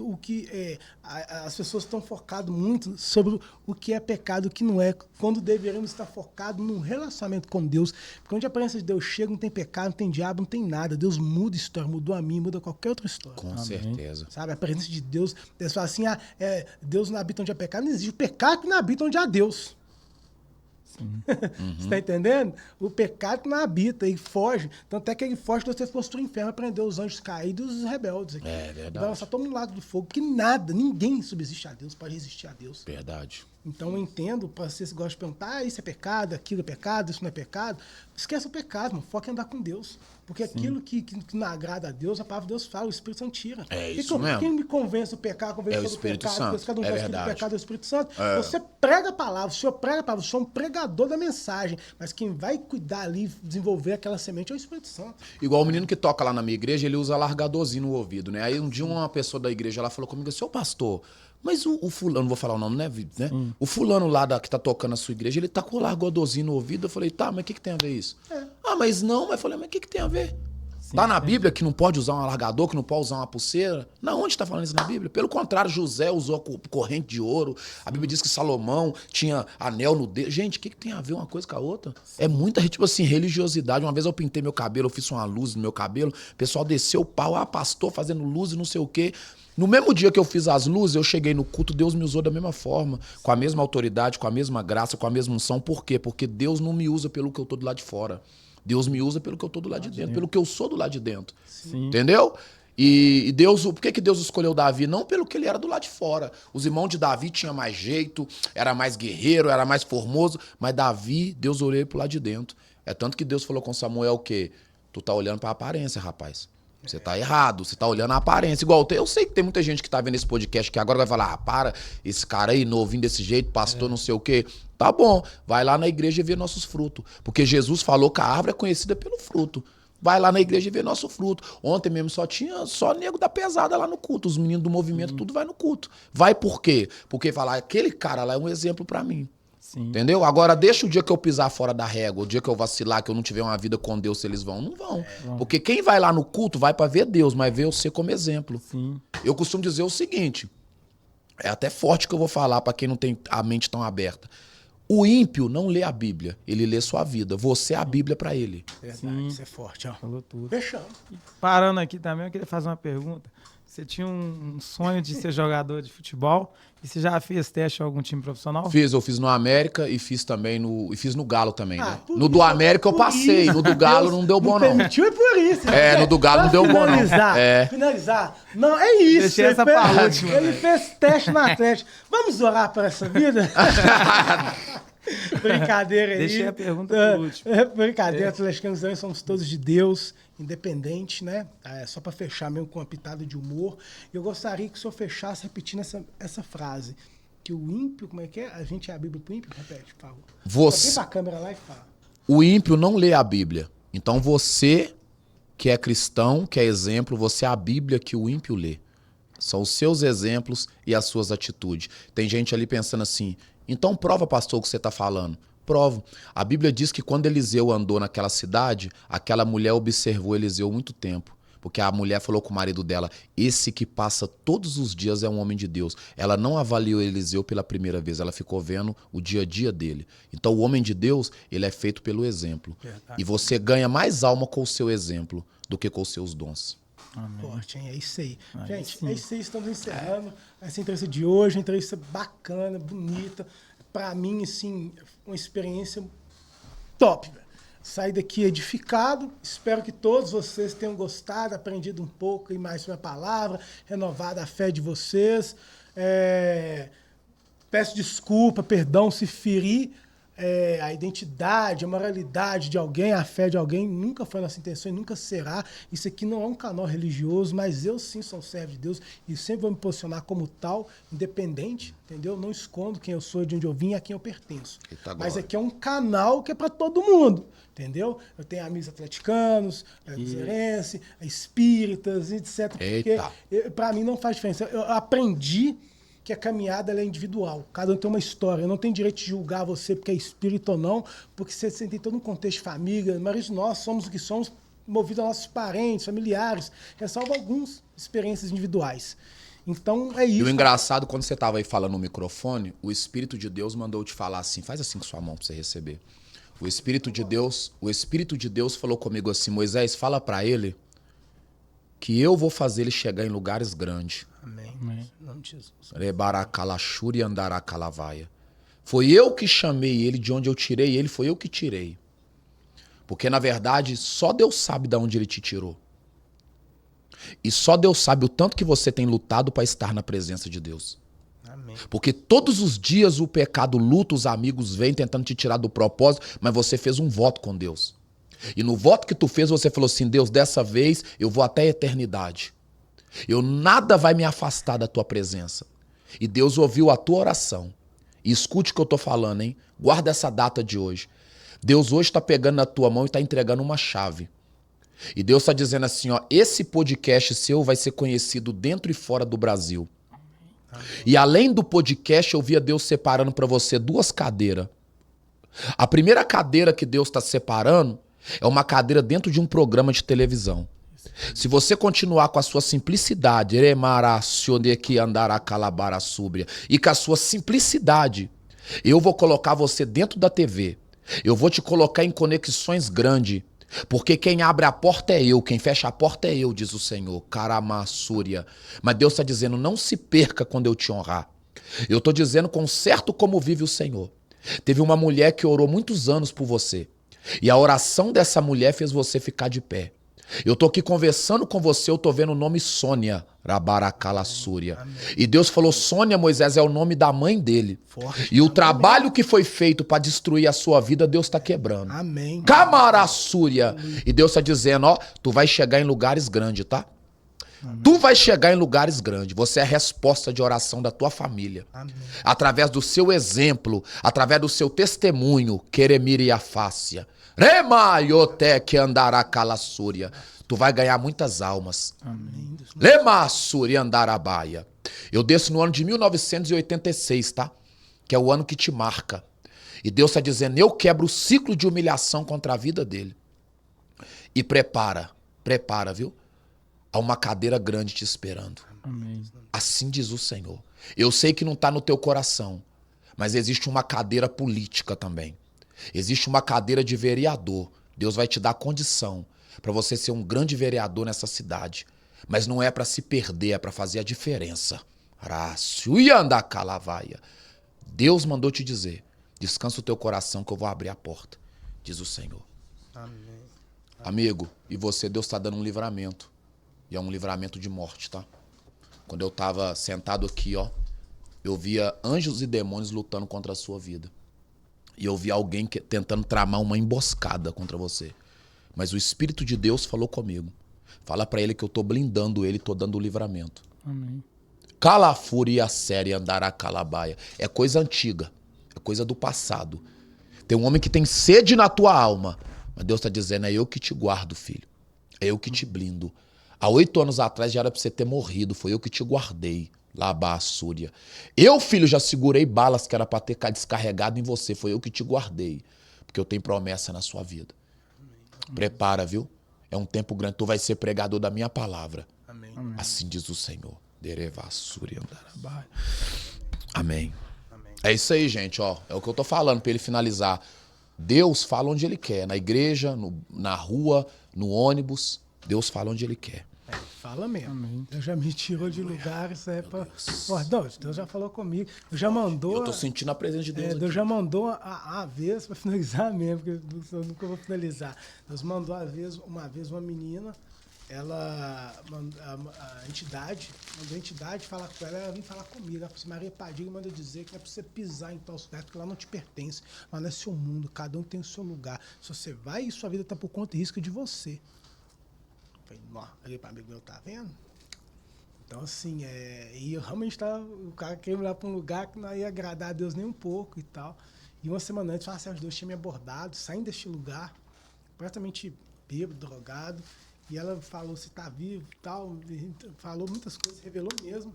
Speaker 1: as pessoas estão focadas muito sobre o que é pecado e o que não é, quando deveríamos estar focados num relacionamento com Deus. Porque onde a presença de Deus chega, não tem pecado, não tem diabo, não tem nada. Deus muda a história, mudou a mim, muda qualquer outra história.
Speaker 8: Com certeza.
Speaker 1: Sabe, a presença de Deus, eles falam assim, Deus não habita onde há pecado, não existe o pecado que não habita onde há Deus. Você está entendendo? O pecado que não habita e foge. Tanto é que ele foge de você fosse para o inferno, prender os anjos caídos e os rebeldes. Aqui.
Speaker 8: É verdade.
Speaker 1: Vai lançar todo mundo no lago do fogo, que nada, ninguém subsiste a Deus, pode resistir a Deus.
Speaker 8: Verdade.
Speaker 1: Então eu entendo, para vocês que gostam de perguntar, isso é pecado, aquilo é pecado, isso não é pecado. Esquece o pecado, mano. Foca em andar com Deus. Porque aquilo que não agrada a Deus, a palavra de Deus fala, o Espírito Santo tira.
Speaker 8: É isso mesmo.
Speaker 1: Quem me convence do pecado, convence
Speaker 8: É o
Speaker 1: do
Speaker 8: Espírito
Speaker 1: pecado,
Speaker 8: Santo.
Speaker 1: convence cada um
Speaker 8: É
Speaker 1: de nós que do
Speaker 8: verdade.
Speaker 1: pecado é o Espírito Santo. Você prega a palavra, o senhor prega a palavra, o senhor é um pregador da mensagem. Mas quem vai cuidar ali, desenvolver aquela semente é o Espírito Santo.
Speaker 8: Igual o menino que toca lá na minha igreja, ele usa largadorzinho no ouvido, né? Aí um dia uma pessoa da igreja lá falou comigo, seu pastor, mas o fulano, não vou falar o nome, né? O fulano lá que tá tocando na sua igreja, ele tá com o largadorzinho no ouvido. Eu falei, tá, mas o que tem a ver isso? Ah, mas não. Mas eu falei, mas o que tem a ver? Tá na Bíblia que não pode usar um alargador, que não pode usar uma pulseira? Não, onde tá falando isso na Bíblia? Pelo contrário, José usou corrente de ouro. A Bíblia diz que Salomão tinha anel no dedo. Gente, o que tem a ver uma coisa com a outra? É muita, tipo assim, religiosidade. Uma vez eu pintei meu cabelo, eu fiz uma luz no meu cabelo, o pessoal desceu o pau, pastor fazendo luz e não sei o quê. No mesmo dia que eu fiz as luzes, eu cheguei no culto, Deus me usou da mesma forma, com a mesma autoridade, com a mesma graça, com a mesma unção. Por quê? Porque Deus não me usa pelo que eu tô do lado de fora. Deus me usa pelo que eu tô do lado de dentro, pelo que eu sou do lado de dentro.
Speaker 5: Sim.
Speaker 8: Entendeu? E Deus, por que Deus escolheu Davi? Não pelo que ele era do lado de fora. Os irmãos de Davi tinham mais jeito, era mais guerreiro, era mais formoso, mas Davi, Deus olhou pro lado de dentro. É tanto que Deus falou com Samuel o quê? Tu tá olhando pra aparência, rapaz. Você tá errado, você tá olhando a aparência. Igual, eu sei que tem muita gente que tá vendo esse podcast que agora vai falar, para, esse cara aí novinho desse jeito, pastor não sei o quê. Tá bom, vai lá na igreja e vê nossos frutos. Porque Jesus falou que a árvore é conhecida pelo fruto. Vai lá na igreja e vê nosso fruto. Ontem mesmo só nego da pesada lá no culto. Os meninos do movimento, tudo vai no culto. Vai por quê? Porque falar, aquele cara lá é um exemplo pra mim.
Speaker 5: Sim.
Speaker 8: Entendeu? Agora, deixa o dia que eu pisar fora da régua, o dia que eu vacilar, que eu não tiver uma vida com Deus, se eles vão. Não vão. Porque quem vai lá no culto vai pra ver Deus, mas ver você como exemplo.
Speaker 5: Sim.
Speaker 8: Eu costumo dizer o seguinte, É até forte que eu vou falar para quem não tem a mente tão aberta. O ímpio não lê a Bíblia, ele lê sua vida. Você é a Bíblia para ele.
Speaker 1: Verdade, isso é forte, ó.
Speaker 5: Falou tudo.
Speaker 1: Fechamos.
Speaker 5: Parando aqui também, eu queria fazer uma pergunta. Você tinha um sonho de ser jogador de futebol e você já fez teste em algum time profissional?
Speaker 8: Eu fiz no América e fiz também no Galo também, né?
Speaker 1: por
Speaker 8: No do
Speaker 1: isso,
Speaker 8: América eu
Speaker 1: por
Speaker 8: passei,
Speaker 1: isso,
Speaker 8: no do Galo não deu bom não.
Speaker 1: Permitiu é por isso.
Speaker 8: É, no do Galo não deu bom não.
Speaker 1: Finalizar. Não, é isso.
Speaker 5: Deixei essa pra última,
Speaker 1: ele fez teste no Atlético. Vamos orar por essa vida? Brincadeira aí.
Speaker 5: Deixei a pergunta por último.
Speaker 1: Brincadeira, atleticanos também somos todos de Deus, independente, né? Só para fechar mesmo com uma pitada de humor. Eu gostaria que o senhor fechasse repetindo essa frase. Que o ímpio, como é que é? A gente é a Bíblia pro ímpio? Repete, por favor. Vem pra câmera lá e fala.
Speaker 8: O ímpio não lê a Bíblia. Então você, que é cristão, que é exemplo, você é a Bíblia que o ímpio lê. São os seus exemplos e as suas atitudes. Tem gente ali pensando assim, então prova, pastor, o que você está falando. Provo. A Bíblia diz que quando Eliseu andou naquela cidade, aquela mulher observou Eliseu muito tempo. Porque a mulher falou com o marido dela, esse que passa todos os dias é um homem de Deus. Ela não avaliou Eliseu pela primeira vez, ela ficou vendo o dia a dia dele. Então o homem de Deus, ele é feito pelo exemplo. Verdade. E você ganha mais alma com o seu exemplo do que com os seus dons.
Speaker 1: Amém. Forte, hein? É isso aí. Gente, sim. É isso aí, estamos encerrando essa entrevista de hoje, uma entrevista bacana, bonita. Pra mim, assim, uma experiência top, velho. Saí daqui edificado, espero que todos vocês tenham gostado, aprendido um pouco e mais sobre a palavra, renovado a fé de vocês. Peço desculpa, perdão se ferir a identidade, a moralidade de alguém, a fé de alguém, nunca foi nossa intenção e nunca será. Isso aqui não é um canal religioso, mas eu sim sou um servo de Deus e sempre vou me posicionar como tal, independente, entendeu? Não escondo quem eu sou, de onde eu vim e a quem eu pertenço. Mas aqui é um canal que é para todo mundo, entendeu? Eu tenho amigos atleticanos, cruzeirense, espíritas, etc. Porque para mim não faz diferença. Eu aprendi que a caminhada ela é individual. Cada um tem uma história. Eu não tenho direito de julgar você porque é espírito ou não, porque você tem todo um contexto de família, mas nós somos o que somos, movidos a nossos parentes, familiares, ressalvo algumas experiências individuais. Então, é isso.
Speaker 8: E o engraçado, quando você estava aí falando no microfone, o Espírito de Deus mandou te falar assim, faz assim com sua mão para você receber. O Espírito de Deus falou comigo assim, Moisés, fala para ele que eu vou fazer ele chegar em lugares grandes.
Speaker 1: Amém. Amém. Em nome de Jesus.
Speaker 8: Rebaracalachuri andaracalavaia. Foi eu que chamei ele, de onde eu tirei ele, foi eu que tirei. Porque, na verdade, só Deus sabe de onde ele te tirou. E só Deus sabe o tanto que você tem lutado para estar na presença de Deus.
Speaker 1: Amém.
Speaker 8: Porque todos os dias o pecado luta, os amigos vêm tentando te tirar do propósito, mas você fez um voto com Deus. E no voto que tu fez, você falou assim, Deus, dessa vez eu vou até a eternidade. Nada vai me afastar da tua presença. E Deus ouviu a tua oração. E escute o que eu tô falando, hein? Guarda essa data de hoje. Deus hoje está pegando na tua mão e está entregando uma chave. E Deus está dizendo assim, ó, esse podcast seu vai ser conhecido dentro e fora do Brasil. Amém. E além do podcast, eu via Deus separando para você 2 cadeiras. A primeira cadeira que Deus está separando é uma cadeira dentro de um programa de televisão. Se você continuar com a sua simplicidade, e com a sua simplicidade, eu vou colocar você dentro da TV. Eu vou te colocar em conexões grandes. Porque quem abre a porta é eu, quem fecha a porta é eu, diz o Senhor. Karamassúria. Mas Deus está dizendo, não se perca quando eu te honrar. Eu estou dizendo com certo como vive o Senhor. Teve uma mulher que orou muitos anos por você. E a oração dessa mulher fez você ficar de pé. Eu tô aqui conversando com você, eu tô vendo o nome Sônia, Rabaracalassúria. E Deus falou, Sônia, Moisés, é o nome da mãe dele. Forte. E o trabalho que foi feito para destruir a sua vida, Deus tá quebrando.
Speaker 1: Amém.
Speaker 8: Camarassúria. E Deus tá dizendo, ó, tu vai chegar em lugares grandes, tá? Amém. Tu vai chegar em lugares grandes. Você é a resposta de oração da tua família. Amém. Através do seu exemplo, através do seu testemunho, Queremiriafácia. Remaiote que andará calassúria. Tu vai ganhar muitas almas.
Speaker 1: Amém.
Speaker 8: Lemassuri andarabaia. Eu desço no ano de 1986, tá? Que é o ano que te marca. E Deus está dizendo, eu quebro o ciclo de humilhação contra a vida dele. E prepara, viu? Há uma cadeira grande te esperando.
Speaker 5: Amém.
Speaker 8: Assim diz o Senhor. Eu sei que não está no teu coração, mas existe uma cadeira política também. Existe uma cadeira de vereador. Deus vai te dar condição para você ser um grande vereador nessa cidade. Mas não é para se perder, é para fazer a diferença. Deus mandou te dizer, descansa o teu coração que eu vou abrir a porta, diz o Senhor.
Speaker 1: Amém.
Speaker 8: Amigo, e você, Deus está dando um livramento. E é um livramento de morte, tá? Quando eu tava sentado aqui, ó, eu via anjos e demônios lutando contra a sua vida. E eu vi alguém tentando tramar uma emboscada contra você. Mas o Espírito de Deus falou comigo. Fala pra ele que eu tô blindando ele, tô dando o livramento.
Speaker 5: Amém.
Speaker 8: Calafúria séria andará calabaia. É coisa antiga. É coisa do passado. Tem um homem que tem sede na tua alma. Mas Deus tá dizendo, é eu que te guardo, filho. É eu que te blindo. Há 8 anos atrás já era pra você ter morrido. Foi eu que te guardei. Labassúria. Eu, filho, já segurei balas que era pra ter descarregado em você. Foi eu que te guardei. Porque eu tenho promessa na sua vida. Prepara, viu? É um tempo grande. Tu vai ser pregador da minha palavra.
Speaker 1: Amém.
Speaker 8: Assim diz o Senhor. Amém. É isso aí, gente. Ó, é o que eu tô falando pra ele finalizar. Deus fala onde ele quer. Na igreja, na rua, no ônibus. Deus fala onde ele quer.
Speaker 1: Fala mesmo.
Speaker 5: Amém.
Speaker 1: Deus já me tirou de lugar, isso é pra... Deus já falou comigo. Deus já mandou...
Speaker 8: Eu tô sentindo a presença de Deus.
Speaker 1: Deus já mandou a vez pra finalizar mesmo, porque eu nunca vou finalizar. Deus mandou uma vez uma menina, ela, a entidade falar com ela vem falar comigo. Ela falou assim, Maria Padilha manda dizer que não é pra você pisar em tal lugar, porque lá não te pertence. Lá não é seu mundo, cada um tem o seu lugar. Se você vai, sua vida tá por conta e risco de você. Falei, olha para amigo meu, tá vendo? Então, assim, e eu realmente o cara queria ir lá para um lugar que não ia agradar a Deus nem um pouco e tal. E uma semana antes, o Deus tinha me abordado, saindo deste lugar, completamente bêbado, drogado. E ela falou se tá vivo e tal, falou muitas coisas, revelou mesmo.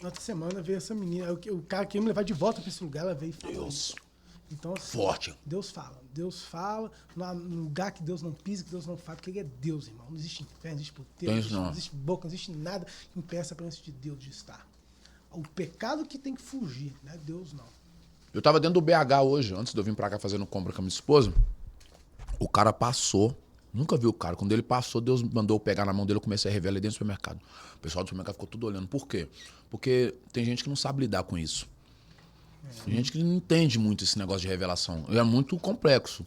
Speaker 1: Na outra semana veio essa menina, o cara queria me levar de volta para esse lugar, ela veio e falou.
Speaker 8: Deus.
Speaker 1: Então, assim,
Speaker 8: Forte.
Speaker 1: Deus fala, no lugar que Deus não pisa, que Deus não fala, porque ele é Deus, irmão. Não existe inferno, não existe puteiro, não existe boca, não existe nada que impeça a presença de Deus de estar. O pecado que tem que fugir, né? Deus não.
Speaker 8: Eu tava dentro do BH hoje, antes de eu vir pra cá fazendo compra com a minha esposa. O cara passou, nunca vi o cara. Quando ele passou, Deus mandou eu pegar na mão dele, eu comecei a revelar ali dentro do supermercado. O pessoal do supermercado ficou tudo olhando. Por quê? Porque tem gente que não sabe lidar com isso. Tem gente que não entende muito esse negócio de revelação. É muito complexo.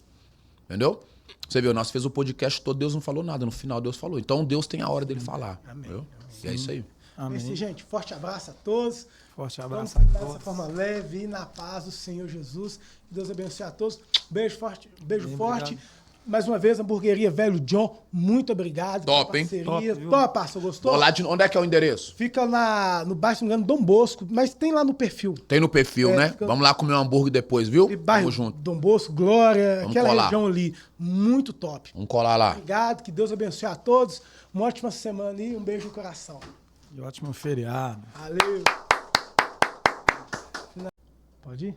Speaker 8: Entendeu? Você viu, nós fez o podcast todo, Deus não falou nada. No final, Deus falou. Então, Deus tem a hora dele falar. Amém. E é isso aí.
Speaker 1: Amém. É isso, gente. Forte abraço a todos.
Speaker 5: Forte abraço
Speaker 1: a todos. Dessa forma leve e na paz do Senhor Jesus. Que Deus abençoe a todos. Beijo forte. Beijo forte. Obrigado. Mais uma vez, Hamburgueria Velho John, muito obrigado.
Speaker 8: Top, hein?
Speaker 1: Top, parça, gostou?
Speaker 8: Onde é que é o endereço?
Speaker 1: Fica no bairro, se não me engano, Dom Bosco, mas tem lá no perfil.
Speaker 8: Tem no perfil, né?
Speaker 1: Fica...
Speaker 8: Vamos lá comer um hambúrguer depois, viu?
Speaker 1: Bairro junto. Dom Bosco, Glória,
Speaker 8: vamos
Speaker 1: aquela
Speaker 8: colar.
Speaker 1: Região ali, muito top.
Speaker 8: Vamos colar lá.
Speaker 1: Obrigado, que Deus abençoe a todos. Uma ótima semana e um beijo no coração.
Speaker 5: E ótimo feriado.
Speaker 1: Valeu. Pode ir?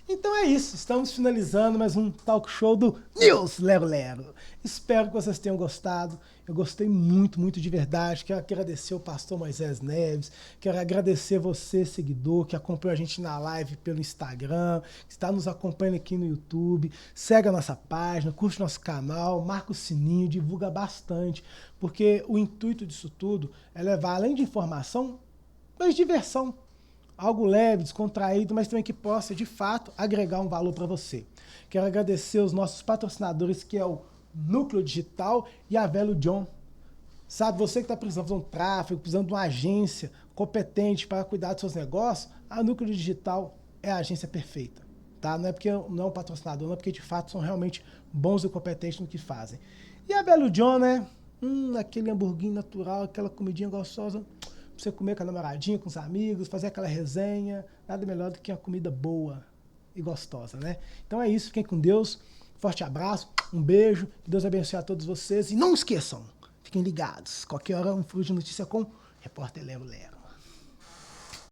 Speaker 1: Então é isso, estamos finalizando mais um talk show do News Lero Lero. Espero que vocês tenham gostado. Eu gostei muito, muito de verdade. Quero agradecer o pastor Moisés Neves. Quero agradecer você, seguidor, que acompanha a gente na live pelo Instagram, que está nos acompanhando aqui no YouTube. Segue a nossa página, curte nosso canal, marca o sininho, divulga bastante. Porque o intuito disso tudo é levar, além de informação, mas diversão. Algo leve, descontraído, mas também que possa, de fato, agregar um valor para você. Quero agradecer os nossos patrocinadores, que é o Núcleo Digital e a Velho John. Sabe, você que está precisando de um tráfego, precisando de uma agência competente para cuidar dos seus negócios, a Núcleo Digital é a agência perfeita. Tá? Não é porque não é um patrocinador, não é porque de fato são realmente bons e competentes no que fazem. E a Velho John, né? Aquele hamburguinho natural, aquela comidinha gostosa... Você comer com a namoradinha, com os amigos, fazer aquela resenha, nada melhor do que uma comida boa e gostosa, né? Então é isso, fiquem com Deus, forte abraço, um beijo, que Deus abençoe a todos vocês e não esqueçam, fiquem ligados, qualquer hora um furo de notícia com Repórter Lero Lero.